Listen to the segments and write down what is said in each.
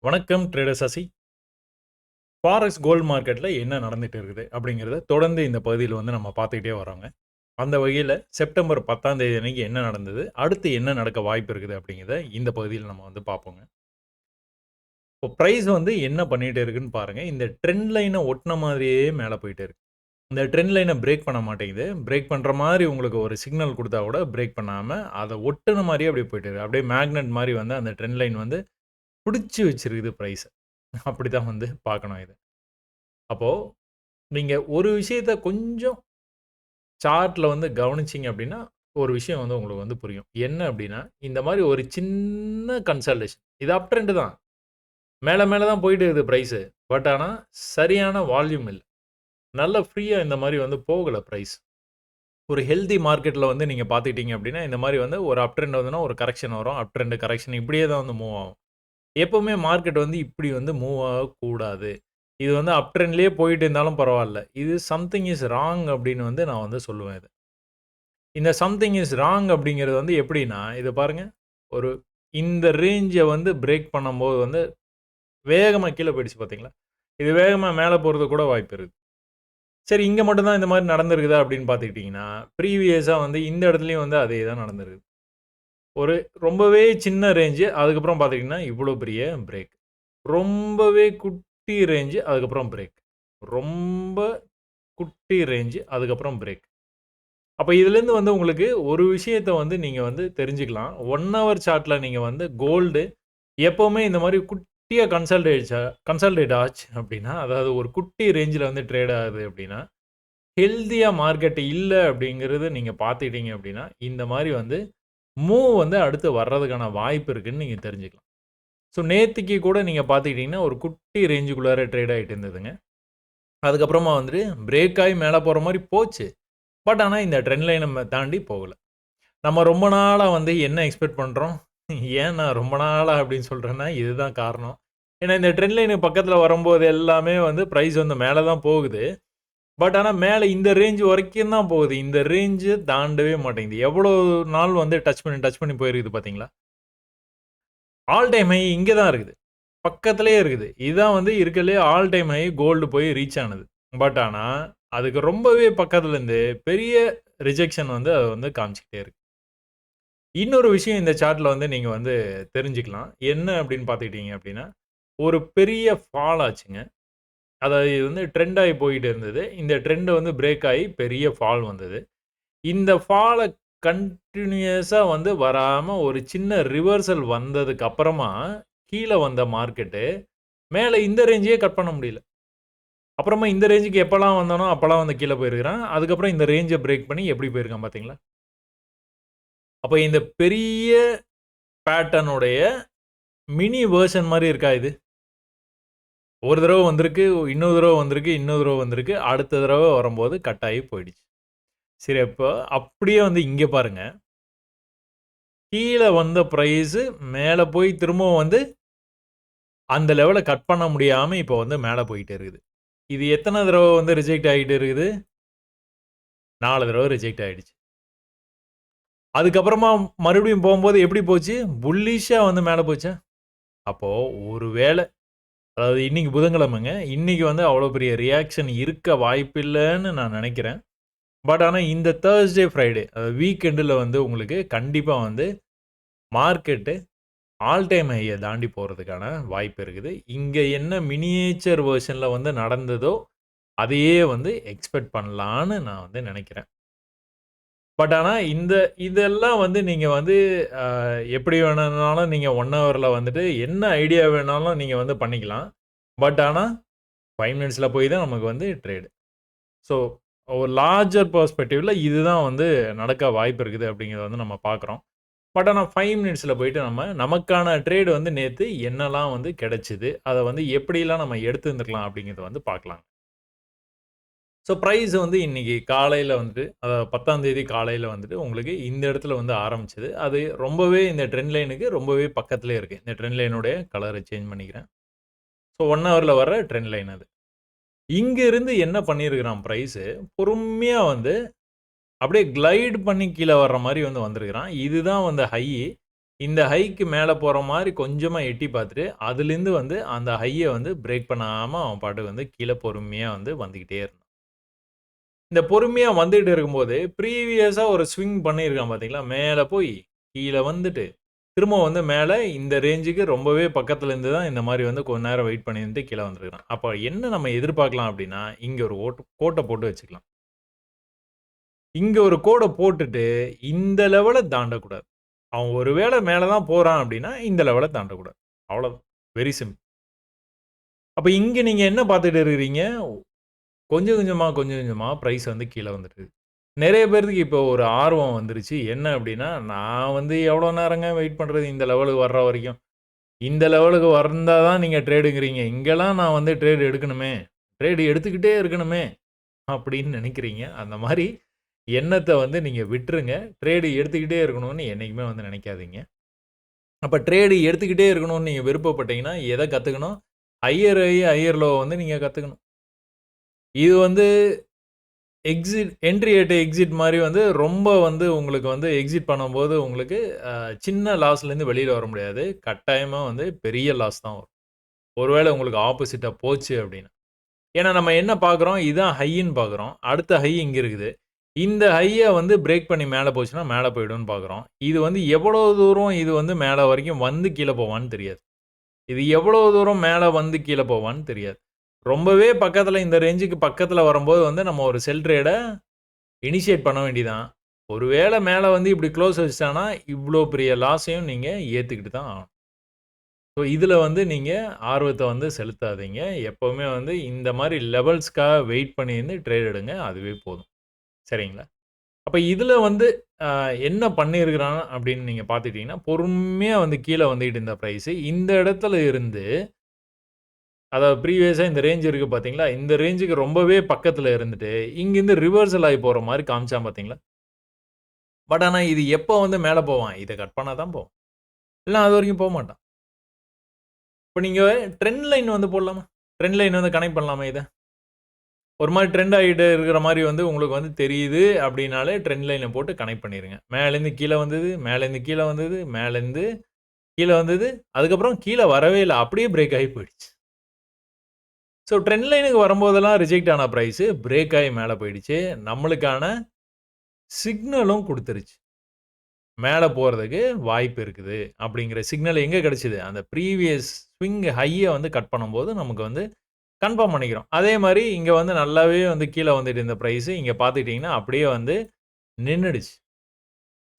வணக்கம் trader Sasi. Forex gold மார்க்கெட்ல என்ன நடந்துட்டு இருக்குது அப்படிங்கிறத தொடர்ந்து இந்த பகுதியில் வந்து நம்ம பார்த்துக்கிட்டே வரோங்க. அந்த வகையில் செப்டம்பர் 10ஆம் தேதி அன்னைக்கு என்ன நடந்தது, அடுத்து என்ன நடக்க வாய்ப்பு இருக்குது அப்படிங்கிறத இந்த பகுதியில் நம்ம வந்து பார்ப்போங்க. இப்போ ப்ரைஸ் வந்து என்ன பண்ணிட்டு இருக்குன்னு பாருங்க. இந்த ட்ரெண்ட் லைனை ஒட்டின மாதிரியே மேலே போயிட்டே இருக்கு. இந்த ட்ரெண்ட் லைனை பிரேக் பண்ண மாட்டேங்குது. பிரேக் பண்ணுற மாதிரி உங்களுக்கு ஒரு சிக்னல் கொடுத்தா கூட பிரேக் பண்ணாமல் அதை ஒட்டுன மாதிரியே அப்படியே போயிட்டு இருக்கு. அப்படியே மேக்னெட் மாதிரி வந்து அந்த ட்ரெண்ட் லைன் வந்து பிடிச்சி வச்சிருக்குது ப்ரைஸை. அப்படி தான் வந்து பார்க்கணும் இது. அப்போ, நீங்க ஒரு விஷயத்த கொஞ்சம் சார்ட்ல வந்து கவனிச்சீங்க அப்டின்னா, ஒரு விஷயம் வந்து உங்களுக்கு வந்து புரியும். என்ன அப்டின்னா, இந்த மாரி ஒரு சின்ன கன்சால்டேஷன். இது அப் ட்ரெண்ட் தான். மேல மேல தான் போயிட்டு இருக்குது பிரைஸு. பட் ஆனா, சரியான வால்யூம் இல்ல. நல்ல ஃப்ரீயா இந்த மாரி வந்து போகல பிரைஸ். ஒரு ஹெல்தி மார்க்கெட்ல வந்து நீங்க பார்த்துக்கிட்டீங்க அப்டின்னா, இந்த மாரி வந்து ஒரு அப் ட்ரெண்ட் வந்துனா ஒரு கரெக்ஷன் வரும். அப் ட்ரெண்ட், கரெக்ஷன் இப்படியே தான் வந்து மூவ் ஆகும். எப்பவுமே மார்க்கெட் வந்து இப்படி வந்து மூவ் ஆகக்கூடாது. இது வந்து அப் ட்ரெண்ட்லயே போயிட்டு இருந்தாலும் பரவால்ல. இது சம்திங் இஸ் ராங் அப்படின்னு வந்து நான் வந்து சொல்லுவேன் இத. இந்த சம்திங் இஸ் ராங் அப்படிங்கிறது வந்து எப்படின்னா, இத பாருங்க. ஒரு இந்த ரேஞ்ச வந்து பிரேக் பண்ணும்போது வந்து வேகமா கீழ போயிடுச்சு பார்த்தீங்களா? இது வேகமா மேல போறதுக்கு கூட வாய்ப்பு இருக்கு. சரி இங்க மட்டும் தான் இந்த மாரி நடந்திருக்குதா அப்படின்னு பார்த்துக்கிட்டீங்கன்னா, ப்ரீவியஸா வந்து இந்த இடத்துலயும் வந்து அதே தான் நடந்திருக்கு. ஒரு ரொம்பவே சின்ன ரேஞ்சு. அதுக்கப்புறம் பார்த்தீங்கன்னா, இவ்வளோ பெரிய பிரேக். ரொம்பவே குட்டி ரேஞ்சு. அதுக்கப்புறம் பிரேக். ரொம்ப குட்டி ரேஞ்சு. அதுக்கப்புறம் பிரேக். அப்ப இதுலேருந்து வந்து உங்களுக்கு ஒரு விஷயத்த வந்து நீங்க வந்து தெரிஞ்சுக்கலாம். 1 ஹவர் சார்ட்ல நீங்க வந்து கோல்டு எப்பவுமே இந்த மாரி குட்டியா கன்சாலிடேட் ஆச்சு அப்டின்னா, அதாவது ஒரு குட்டி ரேஞ்சுல வந்து ட்ரேட் ஆகுது அப்டின்னா, ஹெல்தியா மார்க்கெட் இல்ல அப்டிங்கிறது நீங்க பார்த்துக்கிட்டீங்க அப்டின்னா, இந்த மாரி வந்து மூவ் வந்து அடுத்து வர்றதுக்கான வாய்ப்பு இருக்குன்னு நீங்க தெரிஞ்சுக்கலாம். ஸோ நேத்திக்கு கூட நீங்க பார்த்துக்கிட்டீங்கன்னா, ஒரு குட்டி ரேஞ்சுக்குள்ளார ட்ரேட் ஆயிட்டு இருந்ததுங்க. அதுக்கப்புறமா வந்துட்டு பிரேக் ஆயி மேல போற மாரி போச்சு. பட் ஆனா இந்த ட்ரெண்ட் லைன தாண்டி போகல. நம்ம ரொம்ப நாளா வந்து என்ன எக்ஸ்பெக்ட் பண்றோம்? ஏன் நான் ரொம்ப நாளா அப்படின்னு சொல்றேன்னா, இதுதான் காரணம். ஏன்னா இந்த ட்ரெண்ட் லைன் பக்கத்துல வரும்போது எல்லாமே வந்து பிரைஸ் வந்து மேல தான் போகுது. பட் ஆனா மேல இந்த ரேஞ்ச் வரைக்கும் தான் போகுது. இந்த ரேஞ்ச் தாண்டவே மாட்டேங்குது. எவ்வளோ நாள் வந்து டச் பண்ணி போயிருக்குது பார்த்தீங்களா? ஆல் டைம் ஹை இங்க தான் இருக்குது. பக்கத்திலேயே இருக்குது. இதுதான் வந்து இருக்கறதுலயே ஆல் டைம் ஹை கோல்டு போய் ரீச் ஆனது. பட் ஆனா, அதுக்கு ரொம்பவே பக்கத்துல இருந்து பெரிய ரிஜெக்ஷன் வந்து அது வந்து காமிச்சுக்கிட்டே இருக்கு. இன்னொரு விஷயம் இந்த சார்ட்ல வந்து நீங்க வந்து தெரிஞ்சுக்கலாம். என்ன அப்படின்னு பார்த்துக்கிட்டீங்க அப்படின்னா, ஒரு பெரிய ஃபால் ஆச்சுங்க. அதாவது இது வந்து ட்ரெண்ட் ஆயி போயிட்டு இருந்தது. இந்த ட்ரெண்ட் வந்து பிரேக் ஆயி பெரிய ஃபால் வந்தது. இந்த ஃபால கன்டினியூயஸா வந்து வராம ஒரு சின்ன ரிவர்சல் வந்ததுக்கு அப்புறமா, கீழ வந்த மார்க்கெட்டு மேல இந்த ரேஞ்சயே கட் பண்ண முடியல. அப்புறமா இந்த ரேஞ்சுக்கு எப்பலாம் வந்தானோ, அப்பலாம் வந்து கீழ போயிருக்கிறான். அதுக்கப்புறம் இந்த ரேஞ்ச பிரேக் பண்ணி எப்படி போயிருக்கான் பார்த்தீங்களா? அப்ப இந்த பெரிய பேட்டர்னுடைய மினி வெர்ஷன் மாரி இருக்கா இது? ஒரு தடவ வந்திருக்கு, இன்னொரு தடவ வந்திருக்கு, இன்னொரு தடவ வந்திருக்கு. அடுத்த தடவ வரும்போது கட் ஆகி போயிடுச்சு. சரி அப்ப அப்படியே வந்து இங்க பாருங்க. கீழ வந்த பிரைஸ் மேல போய் திரும்பவும் வந்து அந்த லெவல கட் பண்ண முடியாம இப்ப வந்து மேல போயிட்டே இருக்குது. இது எத்தன தடவ வந்து ரிஜெக்ட் ஆயிட்டு இருக்குது? 4 தடவ ரிஜெக்ட் ஆயிடுச்சு. அதுக்கப்புறமா மறுபடியும் போம்போது எப்படி போச்சு? புல்லிஷா வந்து மேல போச்சா? அப்போ ஒரு வேள அதாவது இன்னைக்கு புதன்கிழமைங்க. இன்னைக்கு வந்து அவ்வளோ பெரிய ரியாக்ஷன் இருக்க வாய்ப்பில்லன்னு நான் நெனைக்கிறேன். பட் ஆனா இந்த Thursday, Friday அதாவது வீக்கெண்டுல வந்து உங்களுக்கு கண்டிப்பா வந்து மார்க்கெட்டு ஆல் டைம் ஹைய தாண்டி போறதுக்கான வாய்ப்பு இருக்குது. இங்க என்ன மினியேச்சர் வெர்ஷன்ல வந்து நடந்ததோ, அதையே வந்து எக்ஸ்பெக்ட் பண்ணலான்னு நான் வந்து நெனைக்கிறேன். பட் ஆனா இதெல்லாம் வந்து நீங்க வந்து அ எப்படி வேணும்னாலும் நீங்க 1 ஹவர்ல வந்துட்டு என்ன ஐடியா வேணாலும் நீங்க வந்து பண்ணிக்கலாம். பட் ஆனா 5 மினிட்ஸ்ல போய் தான் நமக்கு வந்து ட்ரேடு. ஸோ ஒரு லார்ஜர் பெர்ஸ்பெக்டிவ்ல இதுதான் வந்து நடக்க வாய்ப்பு இருக்குது அப்படிங்கிறத வந்து நம்ம பார்க்குறோம். பட் ஆனா 5 மினிட்ஸ்ல போயிட்டு நமக்கான ட்ரேட் வந்து நேத்து என்னலாம் வந்து கிடைச்சது? அத வந்து எப்படிலாம் நம்ம எடுத்திருந்துக்கலாம் அப்படிங்கிறத வந்து பார்க்கலாம். ஸோ பிரைஸ் வந்து இன்னைக்கு காலையில வந்துட்டு, அதாவது 10ஆம் தேதி காலையில வந்துட்டு உங்களுக்கு இந்த இடத்துல வந்து ஆரம்பிச்சது. அது ரொம்பவே இந்த ட்ரெண்ட் லைனுக்கு ரொம்பவே பக்கத்திலேயே இருக்கு. இந்த ட்ரெண்ட் லைனுடைய கலர சேஞ்ச் பண்ணிக்கிறேன். ஸோ 1 ஹவர்ல வர ட்ரெண்ட் லைன் அது. இங்க இருந்து என்ன பண்ணியிருக்கிறான் பிரைஸு, பொறுமையா வந்து அப்படியே கிளைட் பண்ணி கீழ வர்ற மாரி வந்து வந்திருக்கிறான். இதுதான் வந்து ஹை. இந்த ஹைக்கு மேல போற மாரி கொஞ்சமா எட்டி பார்த்துட்டு, அதுலேருந்து வந்து அந்த ஹைய வந்து பிரேக் பண்ணாம அவன் பாட்டுக்கு வந்து கீழ பொறுமையா வந்து வந்துகிட்டே இருந்தான். இந்த பொறுமையா வந்துட்டு இருக்கும்போது, ப்ரீவியஸா ஒரு ஸ்விங் பண்ணியிருக்கான் பார்த்தீங்களா? மேல போய், கீழ வந்துட்டு, திரும்ப வந்து மேல இந்த ரேஞ்சுக்கு ரொம்பவே பக்கத்துல இருந்து தான் இந்த மாரி வந்து கொஞ்ச நேரம் வெயிட் பண்ணியிருந்துட்டு கீழ வந்திருக்கான். அப்ப என்ன நம்ம எதிர்பார்க்கலாம் அப்டின்னா, இங்க ஒரு கோட்ட போட்டு வச்சுக்கலாம். இங்க ஒரு கோட போட்டுட்டு, இந்த லெவல தாண்டக்கூடாது. அவன் ஒரு வேள மேல தான் போறான் அப்டின்னா, இந்த லெவல தாண்டக்கூடாது. அவ்வளோதான். Very simple. அப்ப இங்க நீங்க என்ன பார்த்துட்டு இருக்கிறீங்க? கொஞ்சம் கொஞ்சமா, கொஞ்சம் கொஞ்சமா பிரைஸ் வந்து கீழ வந்துட்டு இருக்கு. நெறைய பேருக்கு இப்போ ஒரு ஆர்வம் வந்துருச்சு. என்ன அப்டின்னா, நான் வந்து எவ்வளோ நேரங்க வெயிட் பண்றது இந்த லெவலுக்கு வர்ற வரைக்கும். இந்த லெவலுக்கு வந்தா தான் நீங்க ட்ரேடுங்கிறீங்க. இங்கலாம் நான் வந்து ட்ரேட் எடுக்கணுமே! ட்ரேட் எடுத்துக்கிட்டே இருக்கணுமே! அப்டின்னு நெனைக்கிறீங்க. அந்த மாரி எண்ணத்த வந்து நீங்க விட்டுருங்க. ட்ரேட் எடுத்துக்கிட்டே இருக்கணும்னு என்னைக்குமே வந்து நெனைக்காதீங்க. அப்ப ட்ரேட் எடுத்துக்கிட்டே இருக்கணும்னு நீங்க விருப்பப்பட்டீங்கன்னா, எத கத்துக்கணும்? ஹையர் ஹை, ஹையர் லோ வந்து நீங்க கத்துக்கணும். இது வந்து என்ட்ரி அட் எக்ஸிட் மாரி வந்து ரொம்ப வந்து உங்களுக்கு வந்து எக்ஸிட் பண்ணும்போது உங்களுக்கு சின்ன லாஸ்லேருந்து வெளில வர முடியாது. கட்டாயமா வந்து பெரிய லாஸ் தான் வரும். ஒருவேள உங்களுக்கு ஆப்போசிட்டா போச்சு அப்டின்னா. ஏன்னா நம்ம என்ன பார்க்குறோம், இதான் ஹைன்னு பார்க்குறோம். அடுத்த ஹை இங்க இருக்குது. இந்த ஹைய வந்து பிரேக் பண்ணி மேல போச்சுன்னா, மேல போயிடும்னு பார்க்குறோம். இது வந்து எவ்வளோ தூரம் இது வந்து மேல வரைக்கும் வந்து கீழ போவான்னு தெரியாது. இது எவ்வளோ தூரம் மேல வந்து கீழ போவான்னு தெரியாது. ரொம்பவே பக்கத்துல இந்த ரேஞ்சுக்கு பக்கத்துல வரும்போது வந்து நம்ம ஒரு செல் ட்ரேட இனிஷியேட் பண்ண வேண்டியதான். ஒரு வேள மேல வந்து இப்டி க்ளோஸ் வச்சுட்டான்னா, இவ்ளோ பெரிய லாஸையும் நீங்க ஏத்துக்கிட்டு தான் ஆகணும். ஸோ இதுல வந்து நீங்க ஆர்வத்த வந்து செலுத்தாதீங்க. எப்பவுமே வந்து இந்த மாரி லெவல்ஸ்க்காக வெயிட் பண்ணியிருந்து ட்ரேட் எடுங்க. அதுவே போதும். சரிங்களா? அப்ப இதுல வந்து அ என்ன பண்ணியிருக்கிறான் அப்டின்னு நீங்க பார்த்துட்டீங்கன்னா, பொறுமையா வந்து கீழ வந்துட்டு இருந்த பிரைஸ் இந்த இடத்துல இருந்து அதாவது ப்ரீவியஸா இந்த ரேஞ்ச் இருக்கு பார்த்தீங்களா? இந்த ரேஞ்சுக்கு ரொம்பவே பக்கத்துல இருந்துட்டு, இங்கிருந்து ரிவர்சல் ஆயி போற மாரி காமிச்சான் பார்த்தீங்களா? பட் ஆனா இது எப்போ வந்து மேல போவான்? இத கட் பண்ணா தான் போவான். இல்லனா அதுவரைக்கும் போமாட்டான். இப்ப நீங்க ட்ரெண்ட் லைன் வந்து போடலாமா? ட்ரெண்ட் லைன் வந்து கனெக்ட் பண்ணலாமா இத? ஒரு மாரி ட்ரெண்ட் ஆகிட்டு இருக்கிற மாரி வந்து உங்களுக்கு வந்து தெரியுது அப்டின்னாலே ட்ரெண்ட் லைன போட்டு கனெக்ட் பண்ணிருங்க. மேலேருந்து கீழ வந்தது, மேலேருந்து கீழ வந்தது, மேலேருந்து கீழ வந்தது. அதுக்கப்புறம் கீழ வரவே இல்ல. அப்படியே பிரேக் ஆகி போயிடுச்சு. ஸோ ட்ரெண்ட் லைனுக்கு வரும்போதெல்லாம் ரிஜெக்ட் ஆன பிரைஸ் பிரேக் ஆகி மேல போயிடுச்சு. நம்மளுக்கான சிக்னலும் குடுத்துருச்சு. மேல போறதுக்கு வாய்ப்பு இருக்குது. அப்படிங்கிற சிக்னல் எங்க கிடைச்சது? அந்த ப்ரீவியஸ் ஸ்விங் ஹைய வந்து கட் பண்ணும்போது நமக்கு வந்து கன்ஃபார்ம் பண்ணிக்கிறோம். அதே மாரி இங்க வந்து நல்லாவே வந்து கீழ வந்துட்டு இருந்த பிரைஸ் இங்க பார்த்துக்கிட்டீங்கன்னா, அப்படியே வந்து நின்னுடுச்சு.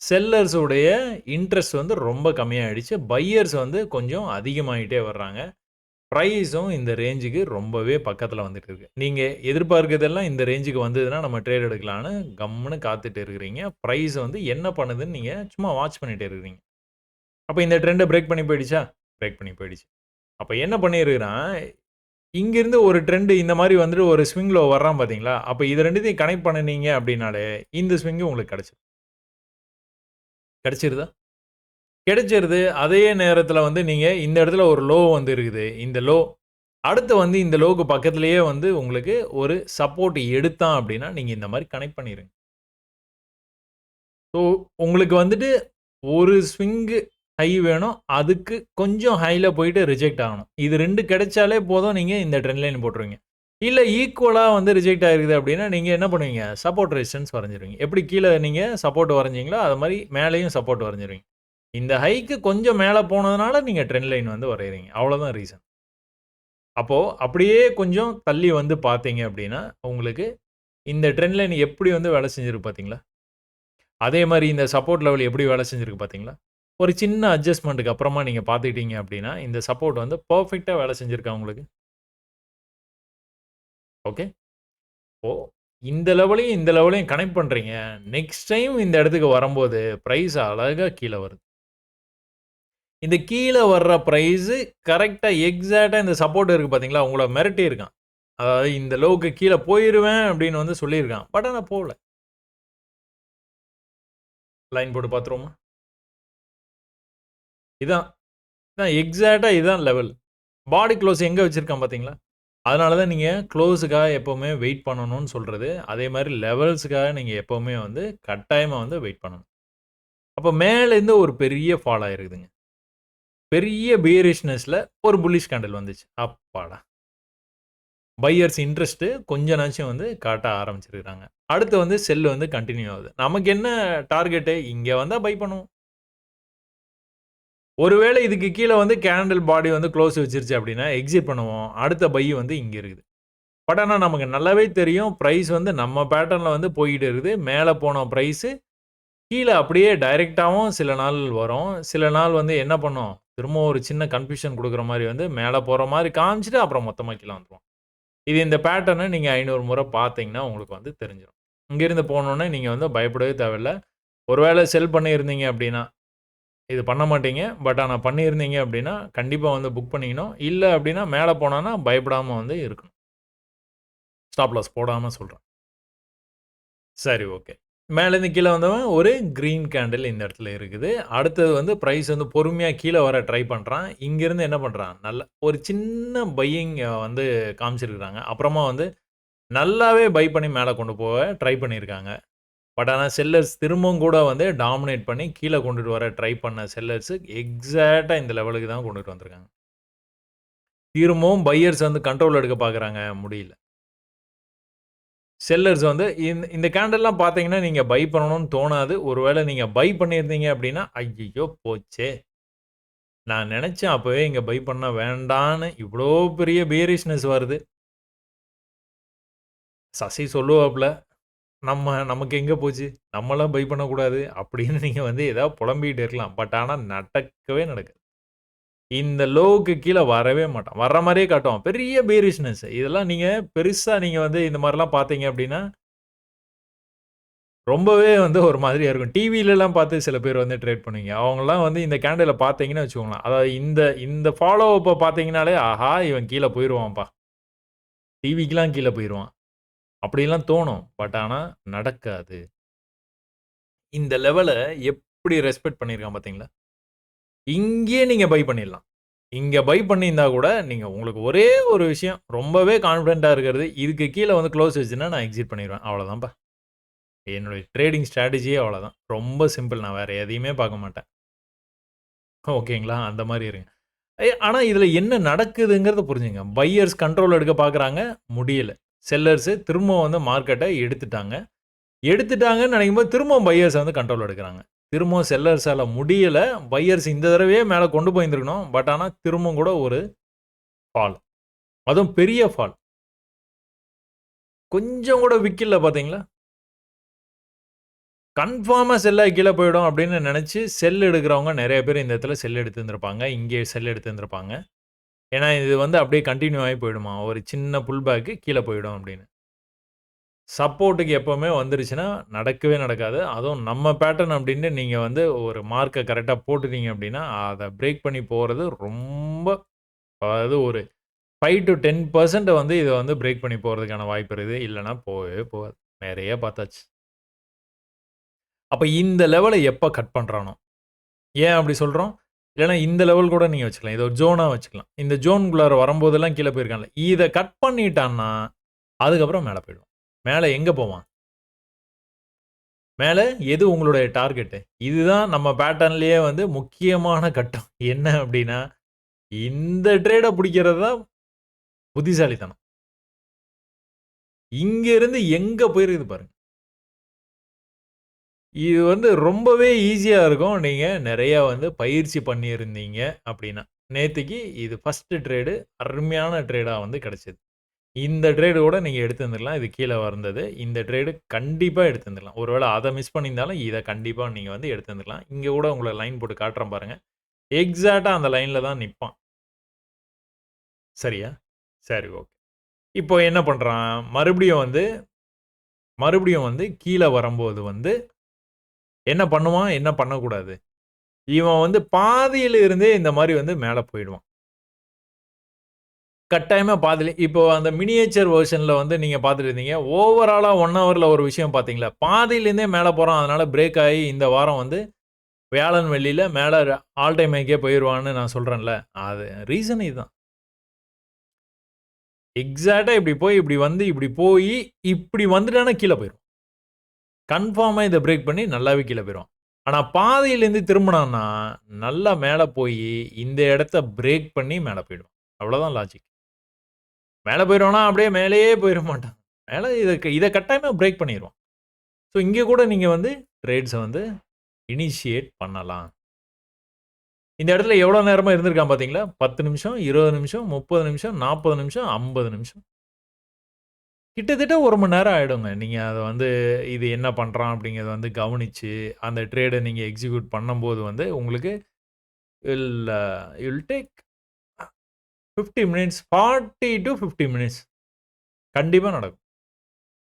செல்லர்ஸ் உடைய இன்ட்ரெஸ்ட் வந்து ரொம்ப கம்மியாயிடுச்சு. பையர்ஸ் வந்து கொஞ்சம் அதிகமாயிட்டே வர்றாங்க. பிரைஸும் இந்த ரேஞ்சுக்கு ரொம்பவே பக்கத்துல வந்துட்டு இருக்கு. நீங்க எதிர்பார்க்கிறதெல்லாம் இந்த ரேஞ்சுக்கு வந்ததுன்னா, நம்ம ட்ரேட் எடுக்கலான்னு கம்முனு காத்துட்டு இருக்கிறீங்க. பிரைஸ் வந்து என்ன பண்ணுதுன்னு நீங்க சும்மா வாட்ச் பண்ணிட்டே இருக்கிறீங்க. அப்ப இந்த ட்ரெண்ட பிரேக் பண்ணி போயிடுச்சா? பிரேக் பண்ணி போயிடுச்சு. அப்ப என்ன பண்ணியிருக்கிறான், இங்கிருந்து ஒரு ட்ரெண்ட் இந்த மாரி வந்துட்டு ஒரு ஸ்விங்ல வர்றான் பார்த்தீங்களா? அப்ப இது 2த்தையும் கனெக்ட் பண்ணுனீங்க அப்டின்னாலே, இந்த ஸ்விங் உங்களுக்கு கிடைச்சிரும். கிடைச்சிருதா? கிடைச்சிருது. அதே நேரத்தில வந்து நீங்க இந்த இடத்துல ஒரு லோ வந்து இருக்குது. இந்த லோ அடுத்து வந்து இந்த லோக்கு பக்கத்திலேயே வந்து உங்களுக்கு ஒரு சப்போர்ட் எடுத்தான் அப்டின்னா, நீங்க இந்த மாரி கனெக்ட் பண்ணிருங்க. ஸோ உங்களுக்கு வந்துட்டு ஒரு ஸ்விங்கு ஹை வேணும். அதுக்கு கொஞ்சம் ஹைல போயிட்டு ரிஜெக்ட் ஆகணும். இது 2 கிடைச்சாலே போதும். நீங்க இந்த ட்ரெண்ட் லைன் போட்டுருவீங்க. இல்ல ஈக்குவலா வந்து ரிஜெக்ட் ஆயிருக்குது அப்டின்னா, நீங்க என்ன பண்ணுவீங்க? சப்போர்ட் ரெசிஸ்டன்ஸ் வரைஞ்சிருவீங்க. எப்படி கீழ நீங்க சப்போர்ட் வரைஞ்சீங்களோ, அது மாரி மேலேயும் சப்போர்ட் வரைஞ்சிருவீங்க. இந்த ஹைக்கு கொஞ்சம் மேல போனதுனால நீங்க ட்ரெண்ட் லைன் வந்து வரையறீங்க. அவ்வளோதான் ரீசன். அப்போ அப்படியே கொஞ்சம் தள்ளி வந்து பார்த்தீங்க அப்படின்னா, உங்களுக்கு இந்த ட்ரெண்ட் லைன் எப்படி வந்து வேலை செஞ்சிருக்கு பார்த்தீங்களா? அதே மாரி இந்த சப்போர்ட் லெவல் எப்படி வேலை செஞ்சிருக்கு பார்த்தீங்களா? ஒரு சின்ன அட்ஜஸ்ட்மென்ட்க்கு அப்புறமா நீங்க பார்த்துக்கிட்டீங்க அப்படின்னா, இந்த சப்போர்ட் வந்து பெர்ஃபெக்ட்டா வேலை செஞ்சிருக்கா உங்களுக்கு? ஓகே. இப்போ இந்த லெவலையும், இந்த லெவலையும் கனெக்ட் பண்றீங்க. நெக்ஸ்ட் டைம் இந்த இடத்துக்கு வரும்போது, பிரைஸ் அழகா கீழ வருது. இந்த கீழ வர்ற பிரைஸு கரெக்ட்டா எக்ஸாக்ட்டா இந்த சப்போர்ட் இருக்கு பார்த்தீங்களா, உங்கள மிரட்டியிருக்கான். அதாவது இந்த லோவுக்கு கீழ போயிருவேன் அப்படின்னு வந்து சொல்லியிருக்கான். பட் ஆனா போல. லைன் போட்டு பார்த்துருவோமா? இதான். இதான் எக்ஸாக்ட்டா இதான் லெவல். பாடி குளோஸ் எங்க வச்சிருக்கான் பார்த்தீங்களா? அதனால தான் நீங்க குளோஸ்க்காக எப்பவுமே வெயிட் பண்ணணும்னு சொல்றது. அதே மாரி லெவல்ஸ்க்காக நீங்க எப்பவுமே வந்து கட்டாயமா வந்து வெயிட் பண்ணணும். அப்ப மேலேருந்து ஒரு பெரிய ஃபால் ஆயிருக்குதுங்க. பெரிய பியரிஷ்னஸ்ல ஒரு புல்லிஷ் கேண்டில் வந்துச்சு. அப்பாடா! பையர்ஸ் இன்ட்ரெஸ்ட் கொஞ்சனாச்சும் வந்து காட்ட ஆரம்பிச்சிருக்காங்க. அடுத்து வந்து செல் வந்து கன்டின்யூ ஆகுது. நமக்கு என்ன டார்கெட்? இங்க வந்தா பை பண்ணுவோம். ஒருவேளை இதுக்கு கீழ வந்து கேண்டில் பாடி வந்து குளோஸ் வச்சிருச்சு அப்டின்னா, எக்ஸிட் பண்ணுவோம். அடுத்த பை வந்து இங்க இருக்குது. பட் ஆனா நமக்கு நல்லாவே தெரியும் பிரைஸ் வந்து நம்ம பேட்டர்ன்ல வந்து போயிட்டு இருக்குது. மேல போன பிரைஸ் கீழ அப்படியே டைரக்ட்டாவும் சில நாள் வரும். சில நாள் வந்து என்ன பண்ணும்? திரும்ப ஒரு சின்ன கன்ஃப்யூஷன் குடுக்குற மாரி வந்து மேல போற மாரி காமிச்சுட்டு, அப்புறம் மொத்தமா கீழ வந்துரும். இது இந்த பேட்டர்ன நீங்க 500 முறை பார்த்தீங்கன்னா, உங்களுக்கு வந்து தெரிஞ்சிரும். இங்கிருந்து போனோனே நீங்க வந்து பயப்படவே தேவையில்ல. ஒருவேள செல் பண்ணியிருந்தீங்க அப்டின்னா, இது பண்ண மாட்டீங்க. பட் ஆனா பண்ணியிருந்தீங்க அப்டின்னா, கண்டிப்பா வந்து புக் பண்ணிக்கணும். இல்ல அப்டின்னா மேல போனான்னா பயப்படாம வந்து இருக்கணும். ஸ்டாப் லாஸ் போடாம சொல்றேன். சரி, ஓகே. மேலேருந்து கீழ வந்தவன் ஒரு கிரீன் கேண்டில் இந்த இடத்துல இருக்குது. அடுத்தது வந்து பிரைஸ் வந்து பொறுமையா கீழ வர ட்ரை பண்றான். இங்கிருந்து என்ன பண்றான்? நல்ல ஒரு சின்ன பையிங் வந்து காமிச்சிருக்காங்க. அப்புறமா வந்து நல்லாவே பை பண்ணி மேல கொண்டு போக ட்ரை பண்ணியிருக்காங்க. பட் ஆனா செல்லர்ஸ் திரும்பவும் கூட வந்து டாமினேட் பண்ணி கீழ கொண்டுட்டு வர ட்ரை பண்ண செல்லர்ஸ் எக்ஸாக்ட்டா இந்த லெவலுக்கு தான் கொண்டுட்டு வந்திருக்காங்க. திரும்பவும் பையர்ஸ் வந்து கண்ட்ரோல் எடுக்க பார்க்குறாங்க. முடியல. செல்லர்ஸ் வந்து இந்த கேண்டில்லாம் பார்த்தீங்கன்னா, நீங்க பை பண்ணணும்னு தோணாது. ஒருவேள நீங்க பை பண்ணியிருந்தீங்க அப்டின்னா, "ஐய்யய்யோ! போச்சே! நான் நெனச்சேன் அப்பவே இங்க பை பண்ண வேண்டான்னு." இவ்ளோ பெரிய பியரிஷ்னஸ் வருது. சசி சொல்லுவாப்ல, நமக்கு எங்க போச்சு? நம்மலாம் பை பண்ணக்கூடாது." அப்படின்னு நீங்க வந்து ஏதாவது புலம்பிட்டு இருக்கலாம். பட் ஆனா நடக்கவே நடக்காது. இந்த லோவுக்கு கீழ வரவே மாட்டான். வர்ற மாரியே காட்டுவான். பெரிய பியரிஷ்னஸ். இதெல்லாம் நீங்க பெருசா நீங்க வந்து இந்த மாரிலாம் பார்த்தீங்க அப்டின்னா ரொம்பவே வந்து ஒரு மாதிரியா இருக்கும். டிவிலலாம் பார்த்து சில பேர் வந்து ட்ரேட் பண்ணுவீங்க. அவங்கலாம் வந்து இந்த கேண்டில பார்த்தீங்கன்னு வச்சுக்கோங்களேன். அதாவது இந்த இந்த ஃபாலோ அப்ப பார்த்தீங்கன்னாலே, ஆஹா! இவன் கீழ போயிருவான்ப்பா. டிவிக்குலாம் கீழ போயிருவான். அப்படிலாம் தோணும். பட் ஆனா நடக்காது. இந்த லெவல எப்படி ரெஸ்பெக்ட் பண்ணியிருக்கான் பார்த்தீங்களா? இங்கேயே நீங்க பை பண்ணிடலாம். இங்க பை பண்ணியிருந்தா கூட, நீங்க உங்களுக்கு ஒரே ஒரு விஷயம் ரொம்பவே கான்ஃபிடென்ட்டா இருக்கிறது, இதுக்கு கீழ வந்து குளோஸ் வச்சுச்சுன்னா நான் எக்ஸிட் பண்ணிருவேன். அவ்வளோதான்ப்பா. என்னுடைய ட்ரேடிங் ஸ்ட்ராட்டஜியே அவ்வளோதான். ரொம்ப சிம்பிள். நான் வேற எதையுமே பார்க்க மாட்டேன். ஓகேங்களா? அந்த மாரி இருங்க. ஆனா இதுல என்ன நடக்குதுங்கிறத புரிஞ்சுங்க. பையர்ஸ் கண்ட்ரோல் எடுக்க பார்க்குறாங்க, முடியல. செல்லர்ஸ் திரும்பவும் வந்து மார்க்கெட்ட எடுத்துட்டாங்க. எடுத்துட்டாங்கன்னு நெனைக்கும்போது திரும்பவும் பையர்ஸ் வந்து கண்ட்ரோல் எடுக்குறாங்க. திரும்பவும் செல்லர்ஸால முடியல. பையர்ஸ் இந்த தடவையே மேல கொண்டு போயிருந்திருக்கணும். பட் ஆனா திரும்பவும் கூட ஒரு ஃபால். அதுவும் பெரிய ஃபால். கொஞ்சம் கூட விக்கில்ல பார்த்தீங்களா? கன்ஃபார்மா செல் ஆயி கீழ போயிடும் அப்படின்னு நெனச்சு செல் எடுக்கிறவங்க நெறைய பேர் இந்த இடத்துல செல் எடுத்திருந்திருப்பாங்க. இங்கே செல் எடுத்திருந்திருப்பாங்க. ஏன்னா, இது வந்து அப்படியே கன்டின்யூ ஆயி போயிடுமா. ஒரு சின்ன புல் பேக் கீழ போயிடும் அப்படின்னு. சப்போர்ட்க்கு எப்பவுமே வந்துருச்சுன்னா, நடக்கவே நடக்காது. அதுவும் நம்ம பேட்டர்ன் அப்படின்னு நீங்க வந்து ஒரு மார்க்க கரெக்ட்டா போட்டுட்டீங்க அப்படின்னா, அத பிரேக் பண்ணி போறது ரொம்ப அதாவது ஒரு 5 டூ 10% வந்து இத வந்து பிரேக் பண்ணி போறதுக்கான வாய்ப்பு இருக்குது. இல்லன்னா போவே போகாது. நெறைய பார்த்தாச்சு. அப்ப இந்த லெவல எப்ப கட் பண்றானோ ஏன் அப்படி சொல்றோம்? இல்லன்னா இந்த லெவல் கூட நீங்க வச்சுக்கலாம். இத ஒரு ஜோனா வச்சுக்கலாம். இந்த ஜோன்குள்ளார வரும்போதெல்லாம் கீழ போயிருக்கான்ல. இத கட் பண்ணிட்டான்னா, அதுக்கப்புறம் மேல போயிடுவான். மேல எங்க போவான்? மேல எது உங்களுடைய டார்கெட்டு? இதுதான் நம்ம பேட்டர்ன்லயே வந்து முக்கியமான கட்டம். என்ன அப்டின்னா, இந்த ட்ரேட புடிக்கிறது தான் புத்திசாலித்தனம். இங்க இருந்து எங்க போயிருக்குது பாருங்க. இது வந்து ரொம்பவே ஈஸியா இருக்கும். நீங்க நெறைய வந்து பயிற்சி பண்ணியிருந்தீங்க அப்டின்னா. நேத்தைக்கு இது ஃபர்ஸ்ட் ட்ரேடு அருமையான ட்ரேடா வந்து கிடைச்சது. இந்த ட்ரேடு கூட நீங்க எடுத்திருந்துரலாம். இது கீழ வந்தது. இந்த ட்ரேடு கண்டிப்பா எடுத்திருந்துரலாம். ஒருவேள அத மிஸ் பண்ணியிருந்தாலும், இத கண்டிப்பா நீங்க வந்து எடுத்திருந்துரலாம். இங்க கூட உங்களுக்கு லைன் போட்டு காட்டுறேன் பாருங்க. எக்ஸாக்ட்டா அந்த லைன்ல தான் நிப்பான். சரியா? சரி, ஓகே. இப்போ என்ன பண்றான்? மறுபடியும் வந்து கீழ வரம்போது வந்து என்ன பண்ணுவான்? என்ன பண்ணக்கூடாது? இவன் வந்து பாதியில இருந்தே இந்த மாரி வந்து மேல போயிடுவான். கட்டாயமா பாதியில இப்போ அந்த மினியேச்சர் வெர்ஷன்ல வந்து நீங்க பார்த்துட்டு இருந்தீங்க. ஓவராலா 1 ஹவர்ல ஒரு விஷயம் பார்த்தீங்களா? பாதியிலேருந்தே மேல போறான். அதனால பிரேக் ஆயி இந்த வாரம் வந்து வியாழன், வெள்ளியில மேல ஆல் டைம் ஹைக்கே போயிருவான்னு நான் சொல்றேன்ல. அது ரீசன் இதுதான். எக்ஸாக்ட்டா இப்படி போயி, இப்படி வந்துட்டான்னா கீழ போயிருவான். கன்ஃபார்மா இத பிரேக் பண்ணி நல்லாவே கீழ போயிருவான். ஆனா பாதையிலேருந்து திரும்புனான்னா, நல்லா மேல போயி, இந்த இடத்த பிரேக் பண்ணி மேல போயிடுவான். அவ்வளோதான் லாஜிக். மேல போயிருவான்னா, அப்படியே மேலேயே போயிற மாட்டான். மேல இத கட்டாயமா பிரேக் பண்ணிருவான். ஸோ, இங்க கூட நீங்க வந்து ட்ரேட்ஸ வந்து இனிஷியேட் பண்ணலாம். இந்த இடத்துல எவ்வளோ நேரமா இருந்திருக்கான் பார்த்தீங்களா? 10 நிமிஷம், 20 நிமிஷம், 30 நிமிஷம், 40 நிமிஷம், 50 நிமிஷம். கிட்டத்தட்ட 1 மணி நேரம் ஆயிடுங்க. நீங்க அத வந்து இது என்ன பண்றான் அப்படிங்கிறத வந்து கவனிச்சு, அந்த ட்ரேட நீங்க எக்ஸிக்யூட் பண்ணும்போது வந்து உங்களுக்கு will will take 50 minutes 40 to 50 minutes கண்டிப்பா நடக்கும்.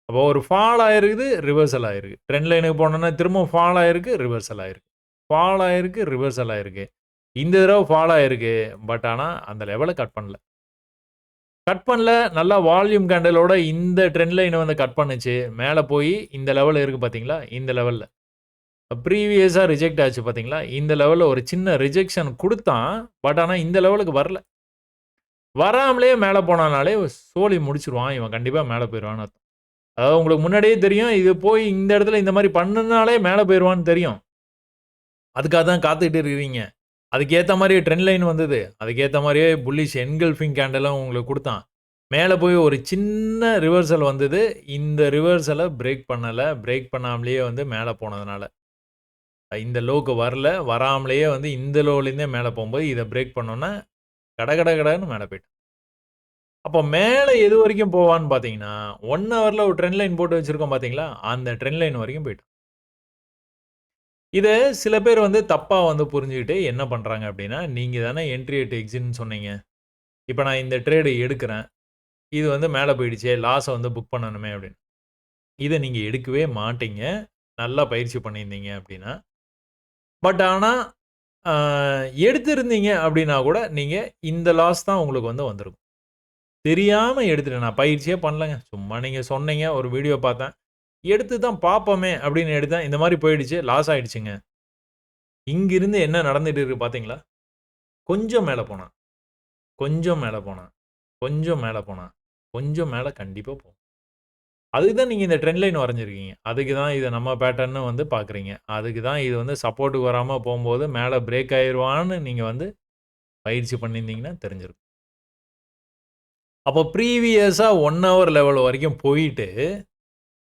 அப்போ ஒரு ஃபால் ஆயிருக்குது, ரிவர்சல் ஆயிருக்கு. ட்ரெண்ட் லைனுக்கு போனோம்னா திரும்ப ஃபால் ஆயிருக்கு, ரிவர்சல் ஆயிருக்கு. ஃபால் ஆயிருக்கு, ரிவர்சல் ஆயிருக்கு. இந்த தடவ ஃபால் ஆயிருக்கு. பட் ஆனா அந்த லெவல கட் பண்ணல. கட் பண்ணல. நல்லா வால்யூம் கேண்டலோட இந்த ட்ரெண்ட் லைன வந்து கட் பண்ணுச்சு. மேல போயி இந்த லெவல் இருக்கு பார்த்தீங்களா? இந்த லெவல்ல. ப்ரீவியஸா ரிஜெக்ட் ஆச்சு பார்த்தீங்களா? இந்த லெவல்ல ஒரு சின்ன ரிஜெக்ஷன் குடுத்தான். பட் ஆனா இந்த லெவலுக்கு வரல. வராமலே மேல போனானாலே சோலி முடிச்சுருவான். இவன் கண்டிப்பா மேல போயிருவான்னு அர்த்தம். அதாவது உங்களுக்கு முன்னாடியே தெரியும். இது போய் இந்த இடத்துல இந்த மாரி பண்ணுனாலே மேல போயிருவான்னு தெரியும். அதுக்காக தான் காத்துக்கிட்டு இருக்கிறீங்க. அதுக்கேத்த மாரி ட்ரெண்ட் லைன் வந்தது. அதுக்கேத்த மாரியே புல்லிஷ் என்கல்ஃபிங் கேண்டலும் உங்களுக்கு குடுத்தான். மேல போய் ஒரு சின்ன ரிவர்சல் வந்தது. இந்த ரிவர்சல பிரேக் பண்ணல. பிரேக் பண்ணாமலேயே வந்து மேல போனதுனால. இந்த லோக்கு வரல. வராமலேயே வந்து இந்த லோலேருந்தே மேல போம்போது, இத பிரேக் பண்ணோம்னா, கட கட கடன்னு மேல போயிட்டான். அப்போ மேல எது வரைக்கும் போவான்னு பார்த்தீங்கன்னா, 1 ஹவர்ல ஒரு ட்ரெண்ட் லைன் போட்டு வச்சிருக்கோம் பார்த்தீங்களா? அந்த ட்ரெண்ட் லைன் வரைக்கும் போயிட்டான். இத சில பேர் வந்து தப்பா வந்து புரிஞ்சுகிட்டு என்ன பண்றாங்க அப்டின்னா, நீங்க தானே என்ட்ரி அட் எக்ஸிட்ன்னு சொன்னீங்க. இப்ப நான் இந்த ட்ரேடு எடுக்கிறேன். இது வந்து மேல போயிடுச்சே, லாஸ வந்து புக் பண்ணணுமே அப்டின்னு. இத நீங்க எடுக்கவே மாட்டீங்க. நல்லா பயிற்சி பண்ணியிருந்தீங்க அப்டின்னா. பட் ஆனா, அ எடுத்திருந்தீங்க அப்டின்னா கூட, நீங்க இந்த லாஸ் தான் உங்களுக்கு வந்து வந்திருக்கும். தெரியாம எடுத்துட்டேன். நான் பயிற்சியே பண்ணலங்க. சும்மா நீங்க சொன்னீங்க, ஒரு வீடியோ பார்த்தேன். எடுத்து தான் பார்ப்போமே அப்டின்னு எடுத்தேன். இந்த மாரி போயிடுச்சு. லாஸ் ஆயிடுச்சுங்க. இங்கிருந்து என்ன நடந்துட்டு இருக்கு பார்த்தீங்களா? கொஞ்சம் மேல போனான். கொஞ்சம் மேல போனான். கொஞ்சம் மேல போனான். கொஞ்சம் மேல கண்டிப்பா போகும். அதுக்கு தான் நீங்க இந்த ட்ரெண்ட் லைன் வரைஞ்சிருக்கீங்க. அதுக்கு தான் இத நம்ம பேட்டர்ன்னு வந்து பார்க்குறீங்க. அதுக்கு தான் இது வந்து சப்போர்ட்க்கு வராம போம்போது மேல பிரேக் ஆயிருவான்னு நீங்க வந்து பயிற்சி பண்ணியிருந்தீங்கன்னா தெரிஞ்சிருக்கும். அப்போ ப்ரீவியஸா 1 ஹவர் லெவல் வரைக்கும் போயிட்டு,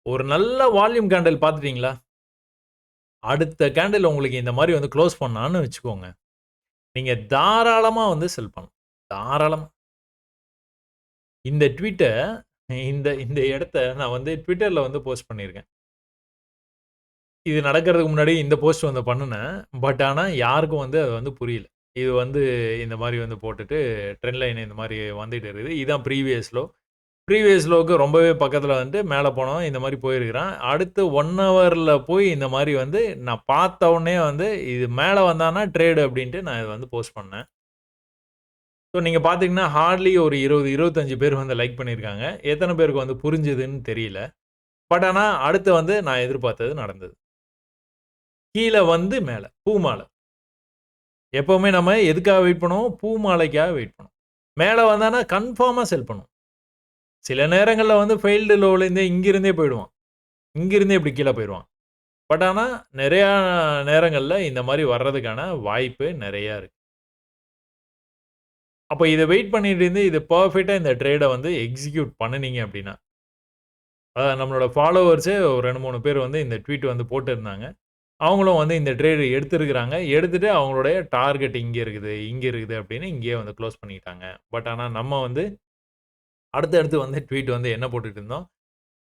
ஒரு நல்ல வால்யூம் கேண்டில் பார்த்துட்டீங்களா? அடுத்த கேண்டில் உங்களுக்கு இந்த மாரி வந்து குளோஸ் பண்ணான்னு வச்சுக்கோங்க. நீங்க தாராளமா வந்து செல் பண்ணலாம். தாராளமா. இந்த ட்வீட்ட இந்த இந்த இடத்த நான் வந்து Twitterல வந்து போஸ்ட் பண்ணியிருக்கேன். இது நடக்கிறதுக்கு முன்னாடி இந்த போஸ்ட் வந்து பண்ணுனேன். பட் ஆனா யாருக்கும் வந்து அது வந்து புரியல. இது வந்து இந்த மாரி வந்து போட்டுட்டு ட்ரெண்ட் லைன் இந்த மாரி வந்துட்டு இருக்குது. இதான் ப்ரீவியஸ் லோ. ப்ரீவியஸ் லோக்கு ரொம்பவே பக்கத்தில வந்துட்டு மேல போனவன் இந்த மாரி போயிருக்கிறான். அடுத்து 1 ஹவர்ல போய் இந்த மாரி வந்து நான் பார்த்த உடனே வந்து இது மேல வந்தான்னா ட்ரேடு அப்டின்ட்டு நான் இத வந்து போஸ்ட் பண்ணேன். ஸோ நீங்க பார்த்தீங்கன்னா, ஹார்ட்லி ஒரு 20, 25 பேர் வந்து லைக் பண்ணியிருக்காங்க. எத்தன பேருக்கு வந்து புரிஞ்சதுன்னு தெரியல. பட் ஆனா அடுத்து வந்து நான் எதிர்பார்த்தது நடந்தது. கீழ வந்து மேல. பூ மால. எப்பவுமே நம்ம எதுக்காக வெயிட் பண்ணுவோம்? பூ மாலைக்காக வெயிட் பண்ணுவோம். மேல வந்தான்னா கன்ஃபார்மா செல் பண்ணுவோம். சில நேரங்கள்ல வந்து ஃபெயில்டு லோலேருந்தே இங்கிருந்தே போயிடுவான். இங்கிருந்தே இப்டி கீழ போயிருவான். பட் ஆனா நெறையா நேரங்கள்ல இந்த மாரி வர்றதுக்கான வாய்ப்பு நெறையா இருக்கு. அப்ப இத வெயிட் பண்ணிட்டு இருந்து இது பெர்ஃபெக்ட்டா இந்த ட்ரேட வந்து எக்ஸிக்யூட் பண்ணுனீங்க அப்டின்னா, நம்மளோட ஃபாலோவர்ஸே ஒரு 2, 3 பேர் வந்து இந்த ட்வீட் வந்து போட்டிருந்தாங்க. அவங்களும் வந்து இந்த ட்ரேடு எடுத்திருக்கிறாங்க. எடுத்துட்டு அவங்களுடைய டார்கெட் இங்க இருக்குது, இங்க இருக்குது அப்படின்னு இங்கேயே வந்து குளோஸ் பண்ணிட்டாங்க. பட் ஆனா நம்ம வந்து அடுத்து வந்து ட்வீட் வந்து என்ன போட்டுட்டு இருந்தோம்.